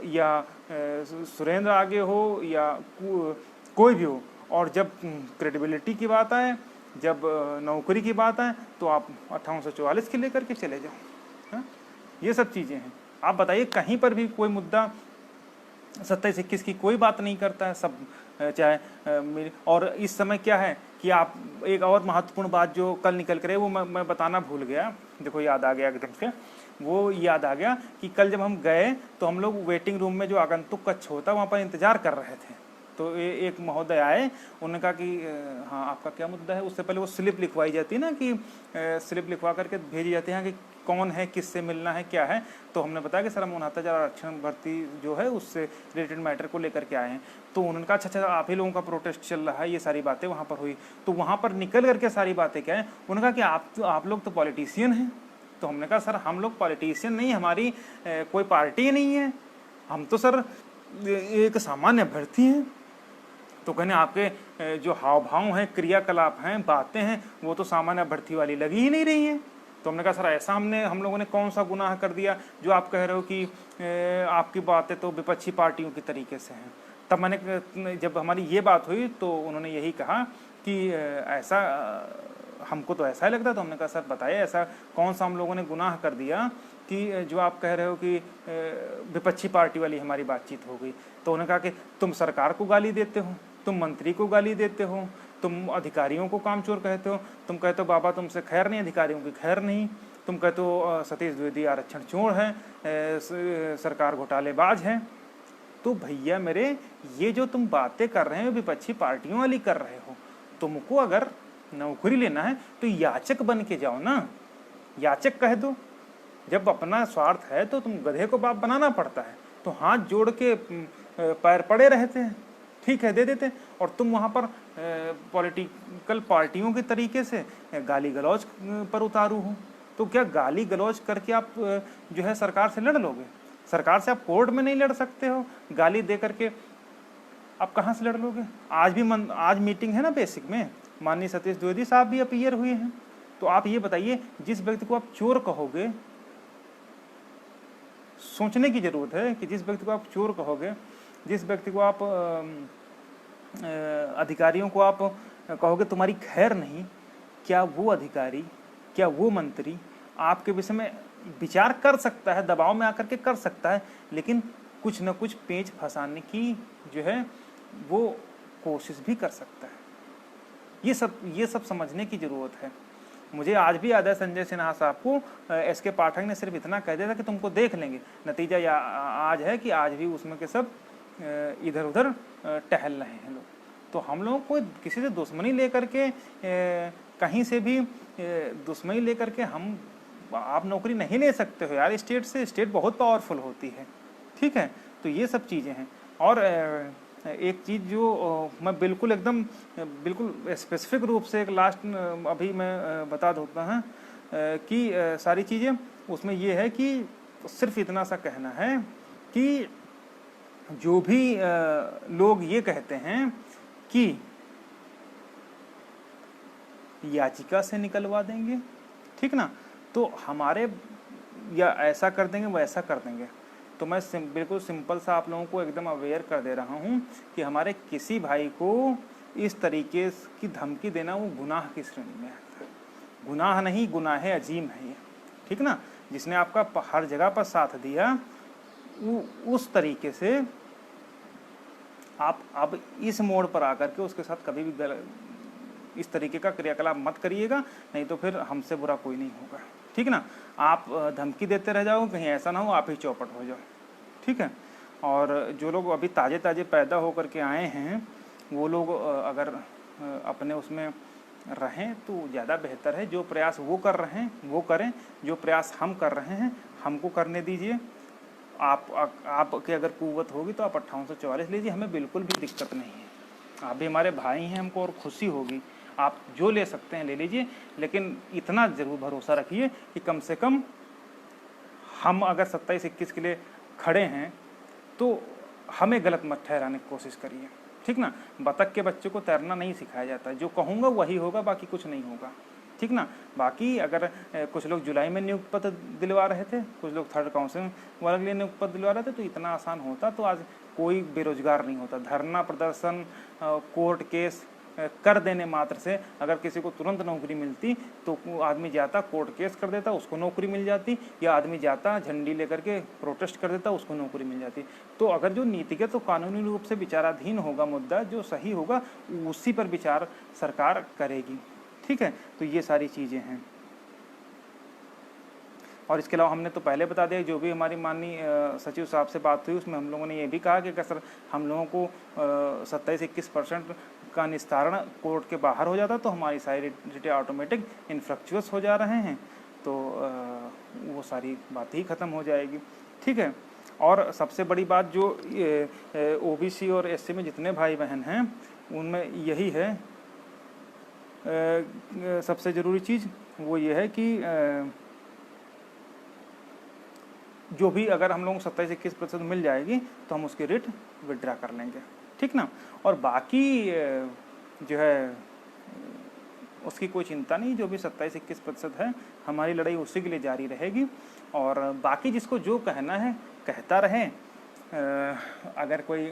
या सुरेंद्र आगे हो या कोई भी हो, और जब क्रेडिबिलिटी की बात आए, जब नौकरी की बात आए, तो आप 5844 के लेकर के चले जाओ। हाँ, ये सब चीज़ें हैं। आप बताइए, कहीं पर भी कोई मुद्दा 27-21 की कोई बात नहीं करता है, सब चाहे और इस समय क्या है कि आप एक और महत्वपूर्ण बात जो कल निकल कर वो मैं बताना भूल गया, देखो याद आ गया एकदम से, वो याद आ गया कि कल जब हम गए तो हम लोग वेटिंग रूम में जो आगंतुक कक्ष होता वहाँ पर इंतजार कर रहे थे। तो एक महोदय आए, उन्होंने कहा कि हाँ आपका क्या मुद्दा है। उससे पहले वो स्लिप लिखवाई जाती है ना, कि स्लिप लिखवा करके भेजी जाती है कि कौन है, किससे मिलना है, क्या है। तो हमने बताया कि सर हम 69,000 आरक्षण भर्ती जो है उससे रिलेटेड मैटर को लेकर के आए हैं। तो उन्होंने कहा अच्छा आप ही लोगों का प्रोटेस्ट चल रहा है, ये सारी बातें वहाँ पर हुई। तो वहाँ पर निकल करके सारी बातें क्या है, उन्होंने कहा कि आप लोग तो पॉलिटिशियन हैं। तो हमने कहा सर हम लोग पॉलिटिशियन नहीं, हमारी कोई पार्टी नहीं है, हम तो सर एक सामान्य अभ्यर्थी हैं। तो कहने आपके जो हाव भाव हैं, क्रियाकलाप हैं, बातें हैं, वो तो सामान्य अभ्यर्थी वाली लगी ही नहीं रही हैं। तो हमने कहा सर ऐसा हम लोगों ने कौन सा गुनाह कर दिया जो आप कह रहे हो कि आपकी बातें तो विपक्षी पार्टियों की तरीके से हैं। तब मैंने जब हमारी ये बात हुई तो उन्होंने यही कहा कि ऐसा हमको तो ऐसा ही लगता। तो हमने कहा सर बताइए ऐसा कौन सा हम लोगों ने गुनाह कर दिया कि जो आप कह रहे हो कि विपक्षी पार्टी वाली हमारी बातचीत हो गई। तो उन्होंने कहा कि तुम सरकार को गाली देते हो, तुम मंत्री को गाली देते हो, तुम अधिकारियों को कामचोर कहते हो, तुम कहते हो बाबा तुमसे खैर नहीं, अधिकारियों की खैर नहीं, तुम कहते हो सतीश द्विवेदी आरक्षण चोर है, सरकार घोटालेबाज है। तो भैया मेरे ये जो तुम बातें कर रहे हो विपक्षी पार्टियों वाली कर रहे हो। तुमको अगर नौकरी लेना है तो याचक बन के जाओ ना, याचक कह दो। जब अपना स्वार्थ है तो तुम गधे को बाप बनाना पड़ता है। तो हाथ जोड़ के पैर पड़े रहते हैं, ठीक है दे देते। और तुम वहाँ पर पॉलिटिकल पार्टियों के तरीके से गाली गलौज पर उतारू हो। तो क्या गाली गलौज करके आप जो है सरकार से लड़ लोगे? सरकार से आप कोर्ट में नहीं लड़ सकते हो, गाली दे करके आप कहाँ से लड़ लोगे? आज मीटिंग है ना बेसिक में, माननीय सतीश द्विवेदी साहब भी अपीयर हुए हैं। तो आप ये बताइए, जिस व्यक्ति को आप चोर कहोगे, सोचने की जरूरत है कि जिस व्यक्ति को आप चोर कहोगे, जिस व्यक्ति को आप अधिकारियों को आप कहोगे तुम्हारी खैर नहीं, क्या वो अधिकारी, क्या वो मंत्री आपके विषय में विचार कर सकता है? दबाव में आकर के कर सकता है, लेकिन कुछ न कुछ पेंच फंसाने की जो है वो कोशिश भी कर सकता है। ये सब समझने की जरूरत है। मुझे आज भी याद है संजय सिन्हा साहब को एसके पाठक ने सिर्फ इतना कह दिया था कि तुमको देख लेंगे। नतीजा आज है कि आज भी उसमें के सब इधर उधर टहल रहे हैं लोग। तो हम लोगों को किसी से दुश्मनी लेकर के कहीं से भी दुश्मनी लेकर के आप नौकरी नहीं ले सकते हो यार स्टेट से। स्टेट बहुत पावरफुल होती है, ठीक है। तो ये सब चीज़ें हैं। और एक चीज़ जो मैं बिल्कुल स्पेसिफिक रूप से एक लास्ट अभी मैं बता देता हूँ कि सारी चीज़ें उसमें ये है कि सिर्फ इतना सा कहना है कि जो भी लोग ये कहते हैं कि याचिका से निकलवा देंगे, ठीक ना, तो हमारे या ऐसा कर देंगे वैसा कर देंगे, तो मैं बिल्कुल सिंपल सा आप लोगों को एकदम अवेयर कर दे रहा हूँ कि हमारे किसी भाई को इस तरीके की धमकी देना वो गुनाह की श्रेणी में आता है। गुनाह नहीं, गुनाह अजीम है ये, ठीक ना। जिसने आपका हर जगह पर साथ दिया उस तरीके से आप अब इस मोड़ पर आकर के उसके साथ कभी भी इस तरीके का क्रियाकलाप मत करिएगा, नहीं तो फिर हमसे बुरा कोई नहीं होगा, ठीक ना। आप धमकी देते रह जाओ, कहीं ऐसा ना हो आप ही चौपट हो जाओ, ठीक है। और जो लोग अभी ताज़े ताज़े पैदा होकर के आए हैं वो लोग अगर अपने उसमें रहें तो ज़्यादा बेहतर है। जो प्रयास वो कर रहे हैं वो करें, जो प्रयास हम कर रहे हैं हमको करने दीजिए। आपके अगर कुव्वत होगी तो आप 5844 लीजिए, हमें बिल्कुल भी दिक्कत नहीं है। आप भी हमारे भाई हैं, हमको और खुशी होगी। आप जो ले सकते हैं ले लीजिए, लेकिन इतना ज़रूर भरोसा रखिए कि कम से कम हम अगर 27-21 के लिए खड़े हैं तो हमें गलत मत ठहराने की कोशिश करिए, ठीक ना। बतख के बच्चे को तैरना नहीं सिखाया जाता, जो कहूँगा वही होगा, बाकी कुछ नहीं होगा, ठीक ना। बाकी अगर कुछ लोग जुलाई में नियुक्त पत्र दिलवा रहे थे, कुछ लोग थर्ड काउंसिलिंग वाले के लिए नियुक्त पत्र दिलवा रहे थे, तो इतना आसान होता तो आज कोई बेरोजगार नहीं होता। धरना प्रदर्शन, कोर्ट केस कर देने मात्र से अगर किसी को तुरंत नौकरी मिलती तो आदमी जाता कोर्ट केस कर देता, उसको नौकरी मिल जाती, या आदमी जाता झंडी लेकर के प्रोटेस्ट कर देता, उसको नौकरी मिल जाती। तो अगर जो नीतिगत तो कानूनी रूप से विचाराधीन होगा मुद्दा, जो सही होगा उसी पर विचार सरकार करेगी, ठीक है। तो ये सारी चीज़ें हैं। और इसके अलावा हमने तो पहले बता दिया, जो भी हमारी माननीय सचिव साहब से बात हुई उसमें हम लोगों ने ये भी कहा कि अगर सर हम लोगों को 27-21% का निस्तारण कोर्ट के बाहर हो जाता तो हमारी सारी रिटें ऑटोमेटिक इनफ्रक्चुअस हो जा रहे हैं, तो वो सारी बात ही ख़त्म हो जाएगी, ठीक है। और सबसे बड़ी बात जो OBC और SC में जितने भाई बहन हैं उनमें यही है, सबसे ज़रूरी चीज़ वो ये है कि जो भी अगर हम लोगों को 27-21% मिल जाएगी तो हम उसकी रिट विड्रा कर लेंगे, ठीक ना। और बाकी जो है उसकी कोई चिंता नहीं, जो भी 27-21% है हमारी लड़ाई उसी के लिए जारी रहेगी। और बाकी जिसको जो कहना है कहता रहे, अगर कोई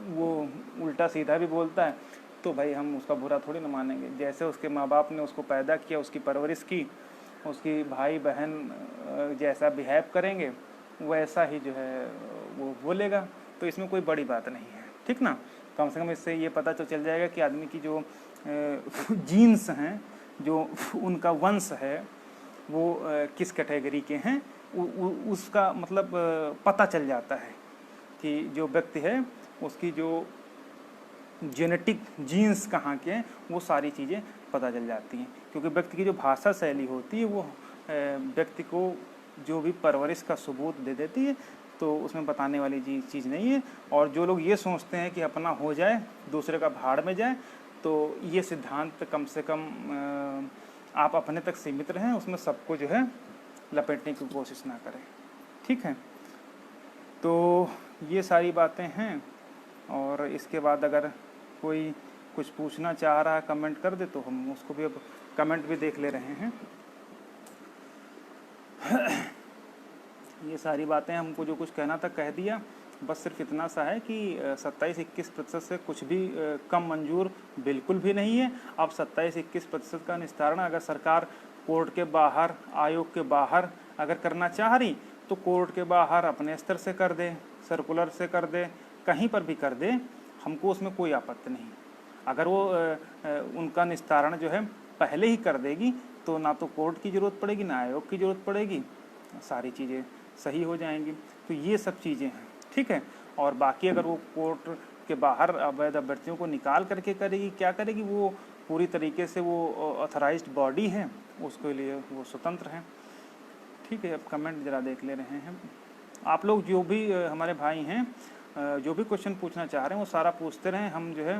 वो उल्टा सीधा भी बोलता है तो भाई हम उसका बुरा थोड़ी ना मानेंगे। जैसे उसके माँ बाप ने उसको पैदा किया, उसकी परवरिश की, उसकी भाई बहन जैसा बिहेव करेंगे वैसा ही जो है वो बोलेगा, तो इसमें कोई बड़ी बात नहीं है, ठीक ना। कम से कम इससे ये पता तो चल जाएगा कि आदमी की जो जीन्स हैं, जो उनका वंश है वो किस कैटेगरी के हैं, उसका मतलब पता चल जाता है कि जो व्यक्ति है उसकी जो जेनेटिक जीन्स कहाँ के हैं वो सारी चीज़ें पता चल जाती हैं। क्योंकि व्यक्ति की जो भाषा शैली होती है वो व्यक्ति को जो भी परवरिश का सबूत दे देती है, तो उसमें बताने वाली चीज़ नहीं है। और जो लोग ये सोचते हैं कि अपना हो जाए दूसरे का भाड़ में जाए, तो ये सिद्धांत कम से कम आप अपने तक सीमित रहें, उसमें सबको जो है लपेटने की कोशिश ना करें, ठीक है। तो ये सारी बातें हैं। और इसके बाद अगर कोई कुछ पूछना चाह रहा है कमेंट कर दे तो हम उसको भी अब कमेंट भी देख ले रहे हैं। ये सारी बातें हमको जो कुछ कहना था कह दिया, बस सिर्फ इतना सा है कि 27-21% से कुछ भी कम मंजूर बिल्कुल भी नहीं है। अब 27-21% का निस्तारण अगर सरकार कोर्ट के बाहर, आयोग के बाहर अगर करना चाह रही तो कोर्ट के बाहर अपने स्तर से कर दे, सर्कुलर से कर दे, कहीं पर भी कर दे, हमको उसमें कोई आपत्ति नहीं। अगर वो उनका निस्तारण जो है पहले ही कर देगी तो ना तो कोर्ट की ज़रूरत पड़ेगी ना आयोग की ज़रूरत पड़ेगी, सारी चीज़ें सही हो जाएंगी। तो ये सब चीज़ें हैं, ठीक है। और बाकी अगर वो कोर्ट के बाहर अवैध अभ्यर्थियों को निकाल करके करेगी, क्या करेगी, वो पूरी तरीके से वो ऑथराइज्ड बॉडी है, उसके लिए वो स्वतंत्र हैं, ठीक है। अब कमेंट ज़रा देख ले रहे हैं आप लोग, जो भी हमारे भाई हैं जो भी क्वेश्चन पूछना चाह रहे हैं वो सारा पूछते रहें, हम जो है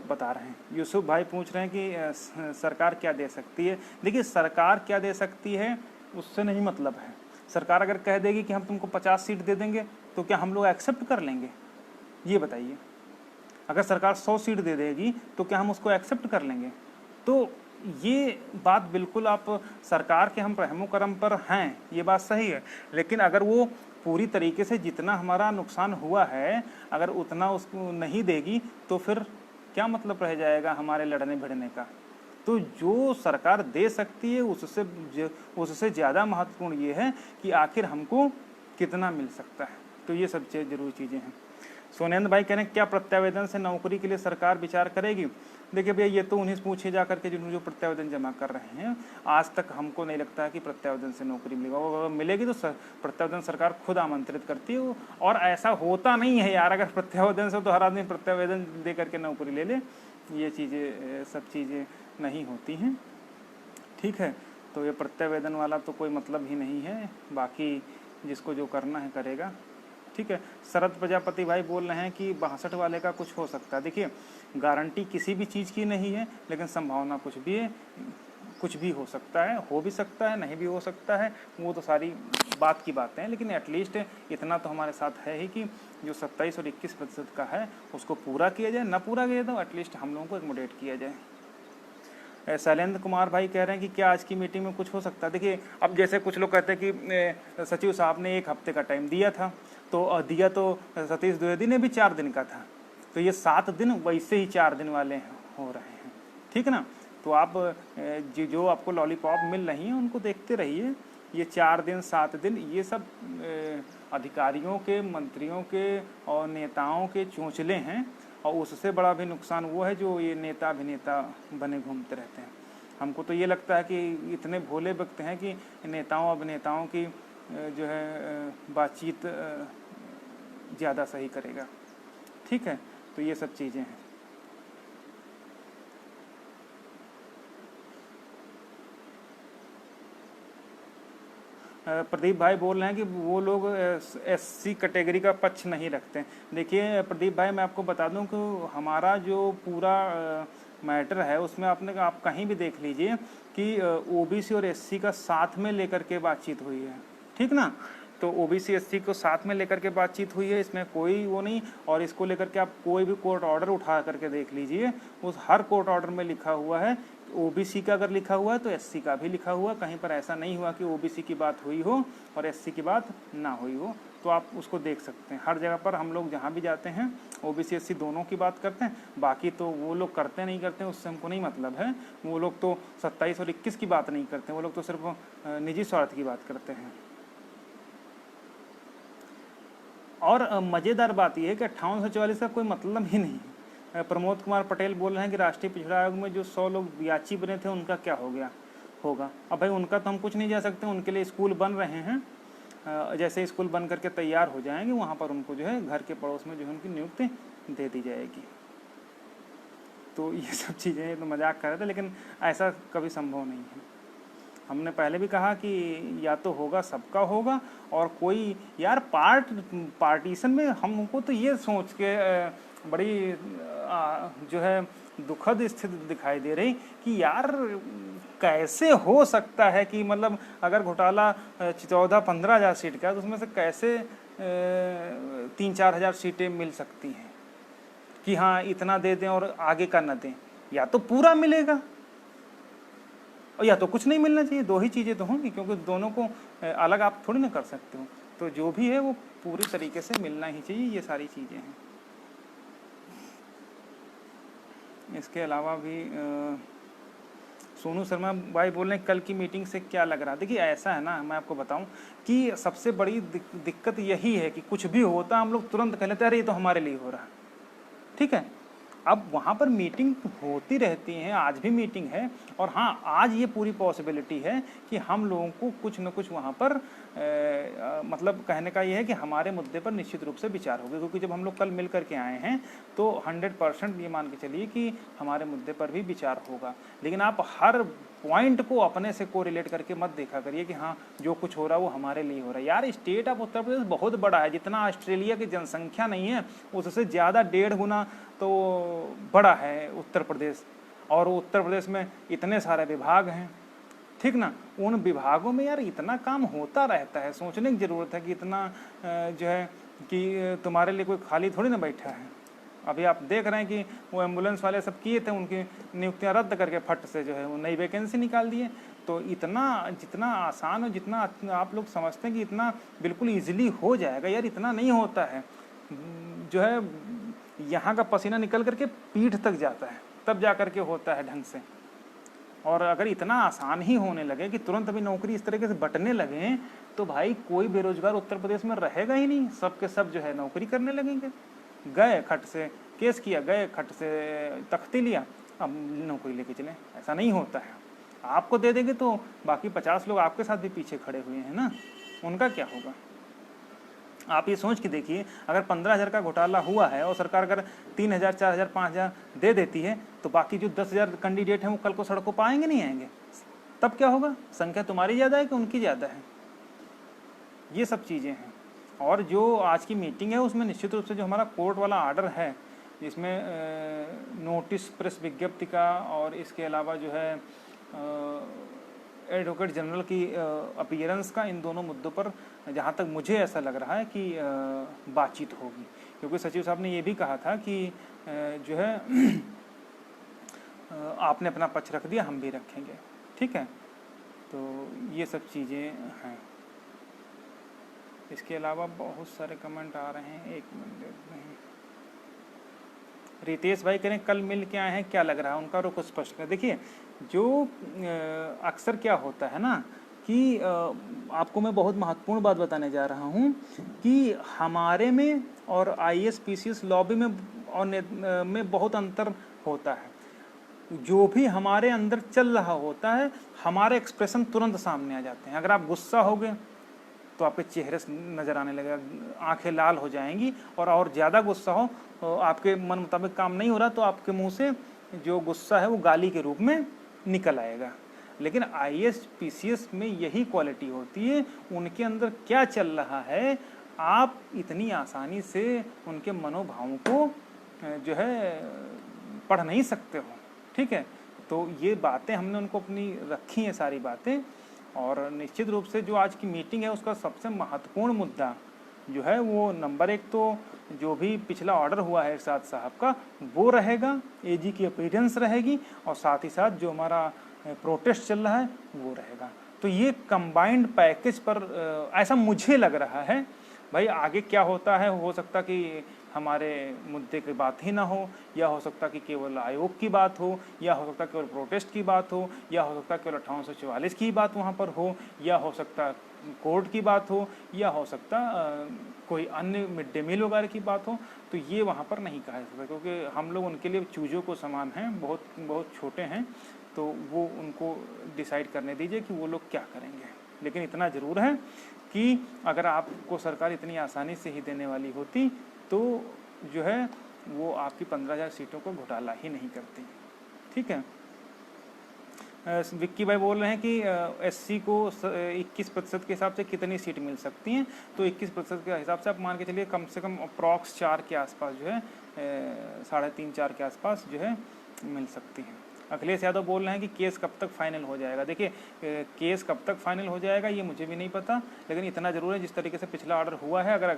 बता रहे हैं। यूसुफ भाई पूछ रहे हैं कि सरकार क्या दे सकती है। देखिए, सरकार क्या दे सकती है उससे नहीं मतलब है। सरकार अगर कह देगी कि हम तुमको 50 सीट दे देंगे तो क्या हम लोग एक्सेप्ट कर लेंगे, ये बताइए। अगर सरकार 100 सीट दे देगी तो क्या हम उसको एक्सेप्ट कर लेंगे। तो ये बात बिल्कुल आप सरकार के हम रहमो करम पर हैं, ये बात सही है, लेकिन अगर वो पूरी तरीके से जितना हमारा नुकसान हुआ है अगर उतना उसको नहीं देगी तो फिर क्या मतलब रह जाएगा हमारे लड़ने भिड़ने का। तो जो सरकार दे सकती है उससे ज़्यादा महत्वपूर्ण ये है कि आखिर हमको कितना मिल सकता है। तो ये सब जरूरी चीज़ें हैं। सोनेंद्र भाई कह रहे हैं क्या प्रत्यावेदन से नौकरी के लिए सरकार विचार करेगी? देखिए भैया, ये तो उन्हें पूछे जा करके जो प्रत्यावेदन जमा कर रहे हैं। आज तक हमको नहीं लगता है कि प्रत्यावेदन से नौकरी मिलेगा, और मिलेगी तो प्रत्यावेदन सरकार खुद आमंत्रित करती है। और ऐसा होता नहीं है यार, अगर प्रत्यावेदन से तो हर आदमी प्रत्यावेदन दे करके नौकरी ले ले, ये चीज़ें सब चीज़ें नहीं होती हैं। ठीक है, तो ये प्रत्यावेदन वाला तो कोई मतलब ही नहीं है, बाकी जिसको जो करना है करेगा। ठीक है, शरद प्रजापति भाई बोल रहे हैं कि 62 वाले का कुछ हो सकता है। देखिए, गारंटी किसी भी चीज़ की नहीं है, लेकिन संभावना कुछ भी है, कुछ भी हो सकता है, हो भी सकता है, नहीं भी हो सकता है, वो तो सारी बात की बातें हैं। लेकिन एटलीस्ट इतना तो हमारे साथ है ही कि जो 27 और 21% का है उसको पूरा किया जाए, ना पूरा किया तो एटलीस्ट हम लोगों को एकमोडेट किया जाए। शैलेंद्र कुमार भाई कह रहे हैं कि क्या आज की मीटिंग में कुछ हो सकता है? देखिए, अब जैसे कुछ लोग कहते हैं कि सचिव साहब ने 1 हफ्ते का टाइम दिया था, तो दिया तो सतीश द्विवेदी ने भी 4 दिन का था, तो ये 7 दिन वैसे ही 4 दिन वाले हो रहे हैं। ठीक ना, तो आप जो आपको लॉलीपॉप मिल रही हैं उनको देखते रहिए। ये 4 दिन 7 दिन ये सब अधिकारियों के, मंत्रियों के और नेताओं के चोंचले हैं, और उससे बड़ा भी नुकसान वो है जो ये नेता अभिनेता बने घूमते रहते हैं। हमको तो ये लगता है कि इतने भोले व्यक्ति हैं कि नेताओं अभिनेताओं की जो है बातचीत ज़्यादा सही करेगा। ठीक है, तो ये सब चीज़ें हैं। प्रदीप भाई बोल रहे हैं कि वो लोग SC कैटेगरी का पक्ष नहीं रखते हैं। देखिए प्रदीप भाई, मैं आपको बता दूं कि हमारा जो पूरा मैटर है उसमें आप कहीं भी देख लीजिए कि OBC और SC का साथ में लेकर के बातचीत हुई है। ठीक ना, तो OBC SC को साथ में लेकर के बातचीत हुई है, इसमें कोई वो नहीं। और इसको लेकर के आप कोई भी कोर्ट ऑर्डर उठा करके देख लीजिए, उस हर कोर्ट ऑर्डर में लिखा हुआ है, OBC का अगर लिखा हुआ है तो SC का भी लिखा हुआ। कहीं पर ऐसा नहीं हुआ कि OBC की बात हुई हो और SC की बात ना हुई हो, तो आप उसको देख सकते हैं। हर जगह पर हम लोग जहाँ भी जाते हैं OBC SC दोनों की बात करते हैं। बाकी तो वो लोग करते नहीं करते उससे हमको नहीं मतलब है। वो लोग तो 27 और 21 की बात नहीं करते, वो लोग तो सिर्फ निजी स्वार्थ की बात करते हैं। और मज़ेदार बात यह है कि 58 से 44 का कोई मतलब ही नहीं है। प्रमोद कुमार पटेल बोल रहे हैं कि राष्ट्रीय पिछड़ा आयोग में जो 100 लोग याची बने थे उनका क्या हो गया होगा। अब भाई उनका तो हम कुछ नहीं जा सकते, उनके लिए स्कूल बन रहे हैं। जैसे स्कूल बन करके तैयार हो जाएंगे वहाँ पर उनको जो है घर के पड़ोस में जो है उनकी नियुक्ति दे दी जाएगी। तो ये सब चीज़ें तो मजाक कर रहे थे, लेकिन ऐसा कभी संभव नहीं है। हमने पहले भी कहा कि या तो होगा, सबका होगा, और कोई यार पार्टीशन में हमको तो ये सोच के बड़ी जो है दुखद स्थिति दिखाई दे रही कि यार कैसे हो सकता है कि मतलब अगर घोटाला 14-15 हज़ार सीट का है तो उसमें से कैसे 3-4 हज़ार सीटें मिल सकती हैं कि हाँ इतना दे दें और आगे का न दें। या तो पूरा मिलेगा और या तो कुछ नहीं मिलना चाहिए, 2 ही चीज़ें तो होंगी, क्योंकि दोनों को अलग आप थोड़ी ना कर सकते हो। तो जो भी है वो पूरी तरीके से मिलना ही चाहिए, ये सारी चीज़ें हैं। इसके अलावा भी सोनू शर्मा भाई बोल रहे हैं कल की मीटिंग से क्या लग रहा है। देखिए ऐसा है ना, मैं आपको बताऊं कि सबसे बड़ी दिक्कत यही है कि कुछ भी होता हम लोग तुरंत कह लेते हैं अरे ये तो हमारे लिए हो रहा है। ठीक है, अब वहाँ पर मीटिंग होती रहती हैं, आज भी मीटिंग है, और हाँ आज ये पूरी पॉसिबिलिटी है कि हम लोगों को कुछ न कुछ वहाँ पर मतलब कहने का ये है कि हमारे मुद्दे पर निश्चित रूप से विचार होगा, क्योंकि जब हम लोग कल मिल करके आए हैं तो 100% ये मान के चलिए कि हमारे मुद्दे पर भी विचार होगा। लेकिन आप हर पॉइंट को अपने से को रिलेट करके मत देखा करिए कि हाँ जो कुछ हो रहा है वो हमारे लिए हो रहा है। यार स्टेट ऑफ उत्तर प्रदेश बहुत बड़ा है, जितना ऑस्ट्रेलिया की जनसंख्या नहीं है उससे ज़्यादा 1.5 गुना तो बड़ा है उत्तर प्रदेश, और उत्तर प्रदेश में इतने सारे विभाग हैं। ठीक ना, उन विभागों में यार इतना काम होता रहता है, सोचने की ज़रूरत है कि इतना जो है कि तुम्हारे लिए कोई खाली थोड़ी ना बैठा है। अभी आप देख रहे हैं कि वो एम्बुलेंस वाले सब किए थे, उनकी नियुक्तियां रद्द करके फट से जो है वो नई वैकेंसी निकाल दिए। तो इतना जितना आसान और जितना आप लोग समझते हैं कि इतना बिल्कुल ईजिली हो जाएगा, यार इतना नहीं होता है। जो है यहाँ का पसीना निकल करके पीठ तक जाता है, तब जा करके होता है ढंग से। और अगर इतना आसान ही होने लगे कि तुरंत अभी नौकरी इस तरीके से बंटने लगे तो भाई कोई बेरोजगार उत्तर प्रदेश में रहेगा ही नहीं, सब के सब जो है नौकरी करने लगेंगे। गए खट से केस किया, गए खट से तख्ती लिया, अब नौकरी लेके चले। ऐसा नहीं होता है। आपको दे देंगे तो बाकी 50 लोग आपके साथ भी पीछे खड़े हुए हैं ना, उनका क्या होगा? आप ये सोच के देखिए, अगर 15,000 का घोटाला हुआ है और सरकार अगर 3,000, 4,000, 5,000 दे देती है, तो बाकी जो 10,000 कैंडिडेट हैं वो कल को सड़कों पर आएंगे नहीं आएंगे? तब क्या होगा? संख्या तुम्हारी ज़्यादा है कि उनकी ज़्यादा है? ये सब चीज़ें हैं। और जो आज की मीटिंग है उसमें निश्चित रूप से जो हमारा कोर्ट वाला आर्डर है, जिसमें नोटिस प्रेस विज्ञप्ति का और इसके अलावा जो है एडवोकेट जनरल की अपीयरेंस का, इन दोनों मुद्दों पर जहाँ तक मुझे ऐसा लग रहा है कि बातचीत होगी। क्योंकि सचिव साहब ने ये भी कहा था कि जो है आपने अपना पक्ष रख दिया, हम भी रखेंगे। ठीक है, तो ये सब चीज़ें हैं। इसके अलावा बहुत सारे कमेंट आ रहे हैं, एक मिनट देखते हैं। रितेश भाई करें कल मिल के आए हैं, क्या लग रहा है उनका, रुख स्पष्ट कर। देखिए, जो अक्सर क्या होता है ना कि आपको मैं बहुत महत्वपूर्ण बात बताने जा रहा हूँ कि हमारे में और IAS PCS लॉबी में और में बहुत अंतर होता है। जो भी हमारे अंदर चल रहा होता है, हमारे एक्सप्रेशन तुरंत सामने आ जाते हैं। अगर आप गुस्सा होगे तो आपके चेहरे से नज़र आने लगेगा, आंखें लाल हो जाएंगी, और ज़्यादा गुस्सा हो तो आपके मन मुताबिक काम नहीं हो रहा तो आपके मुंह से जो गुस्सा है वो गाली के रूप में निकल आएगा। लेकिन IAS PCS में यही क्वालिटी होती है, उनके अंदर क्या चल रहा है आप इतनी आसानी से उनके मनोभावों को जो है पढ़ नहीं सकते हो। ठीक है, तो ये बातें हमने उनको अपनी रखी हैं सारी बातें। और निश्चित रूप से जो आज की मीटिंग है उसका सबसे महत्वपूर्ण मुद्दा जो है वो नंबर 1 तो जो भी पिछला ऑर्डर हुआ है इरशाद साहब का वो रहेगा, AG की अपीयरेंस रहेगी, और साथ ही साथ जो हमारा प्रोटेस्ट चल रहा है वो रहेगा। तो ये कंबाइंड पैकेज पर ऐसा मुझे लग रहा है। भाई आगे क्या होता है, हो सकता कि हमारे मुद्दे की बात ही ना हो, या हो सकता कि केवल आयोग की बात हो, या हो सकता केवल प्रोटेस्ट की बात हो, या हो सकता केवल 5844 की बात वहाँ पर हो, या हो सकता कोर्ट की बात हो, या हो सकता कोई अन्य मिड डे मील वगैरह की बात हो। तो ये वहाँ पर नहीं कहा जा सकता, क्योंकि हम लोग उनके लिए चूजों को समान हैं, बहुत बहुत छोटे हैं। तो वो उनको डिसाइड करने दीजिए कि वो लोग क्या करेंगे। लेकिन इतना ज़रूर है कि अगर आपको सरकार इतनी आसानी से ही देने वाली होती तो जो है वो आपकी 15,000 सीटों को घोटाला ही नहीं करती। ठीक है, विक्की भाई बोल रहे हैं कि SC को 21% के हिसाब से कितनी सीट मिल सकती हैं। तो 21% के हिसाब से आप मान के चलिए कम से कम अप्रॉक्स 4 के आसपास जो है 3.5-4 के आसपास जो है मिल सकती हैं। अखिलेश यादव बोल रहे हैं कि केस कब तक फाइनल हो जाएगा। देखिए, केस कब तक फाइनल हो जाएगा ये मुझे भी नहीं पता, लेकिन इतना ज़रूर है जिस तरीके से पिछला ऑर्डर हुआ है, अगर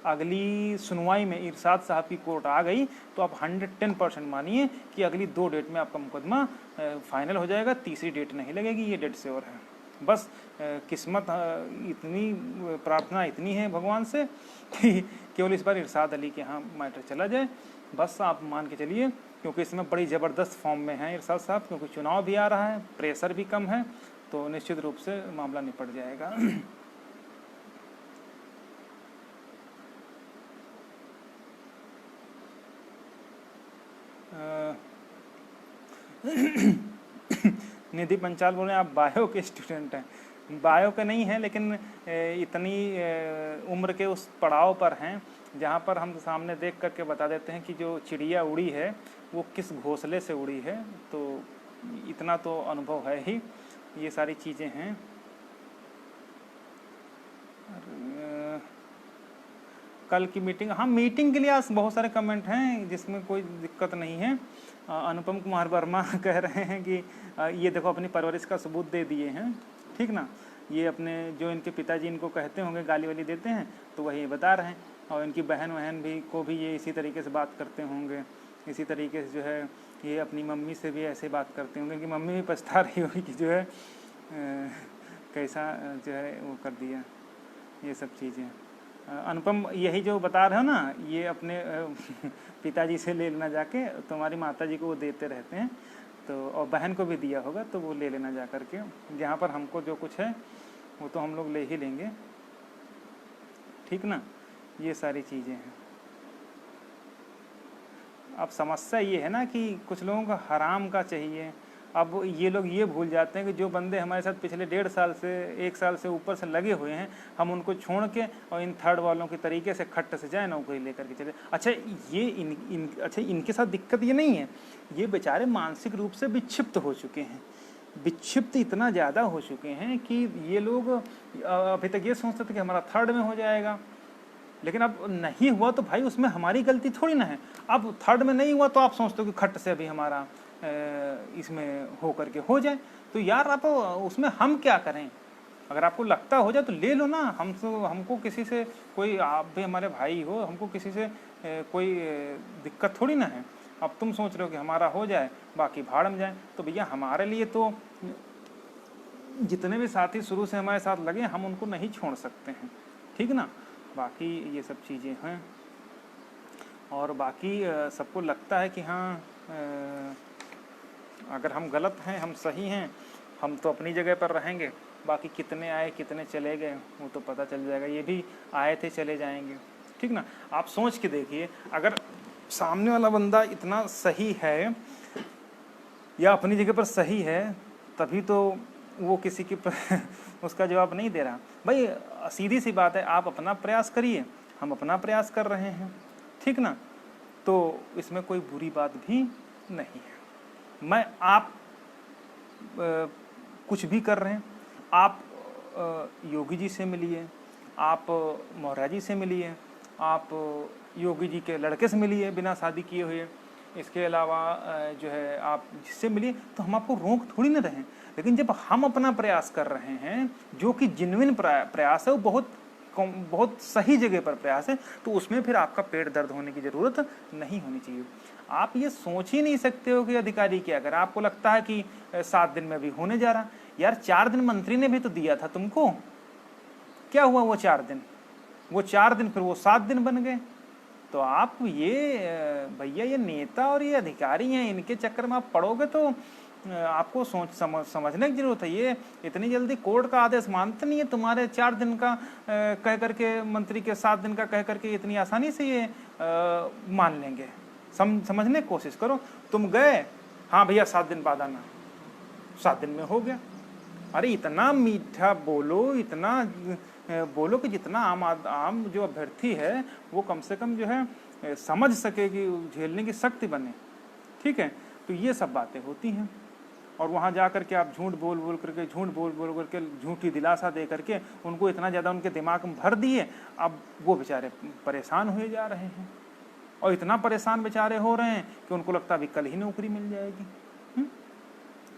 अगली सुनवाई में इरशाद साहब की कोर्ट आ गई तो आप 110% मानिए कि अगली 2 डेट में आपका मुकदमा फाइनल हो जाएगा। तीसरी डेट नहीं लगेगी, ये डेट श्योर है। बस किस्मत इतनी, प्रार्थना इतनी है भगवान से कि केवल इस बार इरशाद अली के यहाँ मैटर चला जाए, बस आप मान के चलिए। क्योंकि इसमें बड़ी ज़बरदस्त फॉर्म में हैं इरशाद साहब, क्योंकि चुनाव भी आ रहा है, प्रेशर भी कम है, तो निश्चित रूप से मामला निपट जाएगा। निधि पंचाल बोल रहे हैं आप बायो के स्टूडेंट हैं। बायो के नहीं हैं, लेकिन इतनी उम्र के उस पड़ाव पर हैं जहाँ पर हम सामने देख करके बता देते हैं कि जो चिड़िया उड़ी है वो किस घोंसले से उड़ी है। तो इतना तो अनुभव है ही, ये सारी चीज़ें हैं। कल की मीटिंग, हाँ मीटिंग के लिए आज बहुत सारे कमेंट हैं जिसमें कोई दिक्कत नहीं है। अनुपम कुमार वर्मा कह रहे हैं कि ये देखो अपनी परवरिश का सबूत दे दिए हैं। ठीक ना, ये अपने जो इनके पिताजी इनको कहते होंगे, गाली वाली देते हैं, तो वही बता रहे हैं। और इनकी बहन भी को भी ये इसी तरीके से बात करते होंगे, इसी तरीके से जो है ये अपनी मम्मी से भी ऐसे बात करते होंगे। इनकी मम्मी भी पछता रही होगी कि जो है कैसा जो है वो कर दिया, ये सब चीज़ें। अनुपम यही जो बता रहे हो ना, ये अपने पिताजी से ले लेना जाके, तुम्हारी माताजी को वो देते रहते हैं, तो और बहन को भी दिया होगा, तो वो ले लेना जा कर के। जहाँ पर हमको जो कुछ है वो तो हम लोग ले ही लेंगे। ठीक ना, ये सारी चीज़ें हैं। अब समस्या ये है ना कि कुछ लोगों को हराम का चाहिए। अब ये लोग ये भूल जाते हैं कि जो बंदे हमारे साथ पिछले 1.5 साल से 1 साल से ऊपर से लगे हुए हैं, हम उनको छोड़ के और इन थर्ड वालों के तरीके से खट्ट से जाए नौकरी लेकर के चले। अच्छा ये अच्छा इनके साथ दिक्कत ये नहीं है, ये बेचारे मानसिक रूप से विक्षिप्त हो चुके हैं, विक्षिप्त इतना ज़्यादा हो चुके हैं कि ये लोग अभी तक ये सोचते थे कि हमारा थर्ड में हो जाएगा, लेकिन अब नहीं हुआ तो भाई उसमें हमारी गलती थोड़ी ना है। अब थर्ड में नहीं हुआ तो आप सोचते हो कि खट से अभी हमारा इसमें हो करके हो जाए, तो यार आप उसमें हम क्या करें? अगर आपको लगता हो जाए तो ले लो ना, हमको किसी से कोई, आप भी हमारे भाई हो, हमको किसी से कोई दिक्कत थोड़ी ना है। अब तुम सोच रहे हो कि हमारा हो जाए बाकी भाड़ में जाए, तो भैया हमारे लिए तो जितने भी साथी शुरू से हमारे साथ लगे हम उनको नहीं छोड़ सकते हैं, ठीक ना। बाकी ये सब चीज़ें हैं, और बाकी सबको लगता है कि हाँ अगर हम गलत हैं हम सही हैं, हम तो अपनी जगह पर रहेंगे, बाकी कितने आए कितने चले गए वो तो पता चल जाएगा, ये भी आए थे चले जाएंगे, ठीक ना। आप सोच के देखिए, अगर सामने वाला बंदा इतना सही है या अपनी जगह पर सही है, तभी तो वो किसी की उसका जवाब नहीं दे रहा। भाई सीधी सी बात है, आप अपना प्रयास करिए, हम अपना प्रयास कर रहे हैं, ठीक ना, तो इसमें कोई बुरी बात भी नहीं है। मैं आप कुछ भी कर रहे हैं, आप योगी जी से मिलिए, आप मोहरा जी से मिलिए, आप योगी जी के लड़के से मिलिए बिना शादी किए हुए, इसके अलावा जो है आप जिससे मिलिए, तो हम आपको रोक थोड़ी ना रहे हैं। लेकिन जब हम अपना प्रयास कर रहे हैं जो कि जेन्युइन प्रयास है, वो बहुत सही जगह पर प्रयास है, तो उसमें फिर आपका पेट दर्द होने की ज़रूरत नहीं होनी चाहिए। आप ये सोच ही नहीं सकते हो कि अधिकारी क्या, अगर आपको लगता है कि 7 दिन में भी होने जा रहा, यार 4 दिन मंत्री ने भी तो दिया था तुमको, क्या हुआ वो 4 दिन, वो 4 दिन फिर वो 7 दिन बन गए। तो आप ये भैया ये नेता और ये अधिकारी हैं, इनके चक्कर में आप पड़ोगे तो आपको समझने की जरूरत है। ये इतनी जल्दी कोर्ट का आदेश मानते नहीं है, तुम्हारे 4 दिन का कह करके, मंत्री के 7 दिन का कह करके इतनी आसानी से ये मान लेंगे। समझने की कोशिश करो। तुम गए, हाँ भैया 7 दिन बाद आना, 7 दिन में हो गया। अरे इतना मीठा बोलो, इतना बोलो कि जितना आम जो अभ्यर्थी है वो कम से कम जो है समझ सके कि झेलने की शक्ति बने, ठीक है। तो ये सब बातें होती हैं, और वहाँ जा कर के आप झूठ बोल बोल करके झूठी दिलासा दे करके उनको इतना ज़्यादा उनके दिमाग में भर दिए, अब वो बेचारे परेशान हुए जा रहे हैं, और इतना परेशान बेचारे हो रहे हैं कि उनको लगता है अभी कल ही नौकरी मिल जाएगी।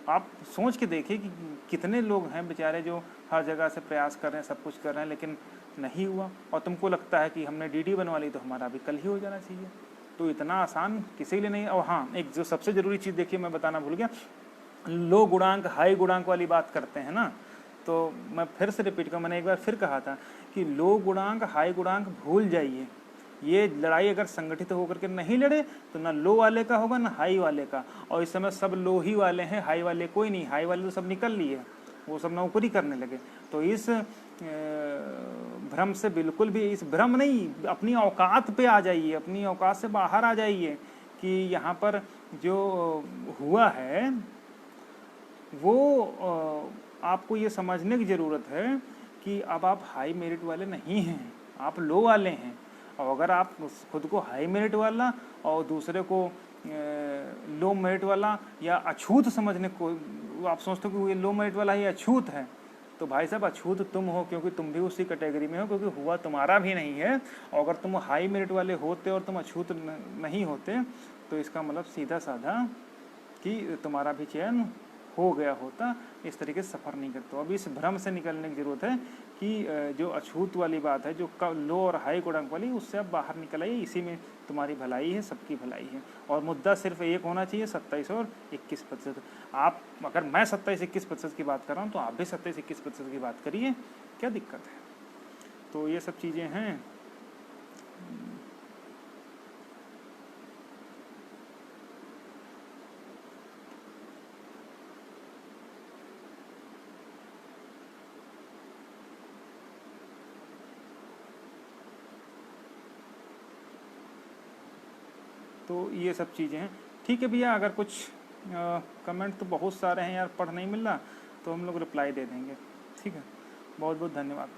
आप सोच के देखिए कि कितने लोग हैं बेचारे जो हर जगह से प्रयास कर रहे हैं, सब कुछ कर रहे हैं, लेकिन नहीं हुआ, और तुमको लगता है कि हमने डीडी बनवा ली तो हमारा अभी कल ही हो जाना चाहिए। तो इतना आसान किसी के लिए नहीं। और हाँ, एक जो सबसे ज़रूरी चीज़ देखिए, मैं बताना भूल गया, लो गुणांक हाई गुणांक वाली बात करते हैं ना, तो मैं फिर से रिपीट करूँ, मैंने एक बार फिर कहा था कि लो गुणांक हाई गुणांक भूल जाइए। ये लड़ाई अगर संगठित होकर के नहीं लड़े तो ना लो वाले का होगा ना हाई वाले का, और इस समय सब लो ही वाले हैं, हाई वाले कोई नहीं। हाई वाले तो सब निकल लिए, वो सब नौकरी करने लगे। तो इस भ्रम से बिल्कुल भी, इस भ्रम नहीं, अपनी औकात पे आ जाइए, अपनी औकात से बाहर आ जाइए कि यहाँ पर जो हुआ है वो आपको ये समझने की ज़रूरत है कि अब आप हाई मेरिट वाले नहीं हैं, आप लो वाले हैं। और अगर आप खुद को हाई मेरिट वाला और दूसरे को लो मेरिट वाला या अछूत समझने को आप सोचते हो कि ये लो मेरिट वाला ही अछूत है, तो भाई साहब अछूत तुम हो, क्योंकि तुम भी उसी कैटेगरी में हो, क्योंकि हुआ तुम्हारा भी नहीं है। और अगर तुम हाई मेरिट वाले होते और तुम अछूत नहीं होते तो इसका मतलब सीधा साधा कि तुम्हारा भी चयन हो गया होता। इस तरीके से सफ़र नहीं करते। अब इस भ्रम से निकलने की ज़रूरत है कि जो अछूत वाली बात है, जो लो और हाई गुणांक वाली, उससे आप बाहर निकल आइए। इसी में तुम्हारी भलाई है, सबकी भलाई है। और मुद्दा सिर्फ एक होना चाहिए, 27 और 21%। आप, अगर मैं 27-21% की बात कर रहा हूँ तो आप भी 27-21% की बात करिए, क्या दिक्कत है। तो ये सब चीज़ें हैं। तो ये सब चीज़ें हैं। ठीक है भैया, अगर कुछ कमेंट तो बहुत सारे हैं यार, पढ़ नहीं मिल रहा, तो हम लोग रिप्लाई दे देंगे। ठीक है, बहुत बहुत धन्यवाद।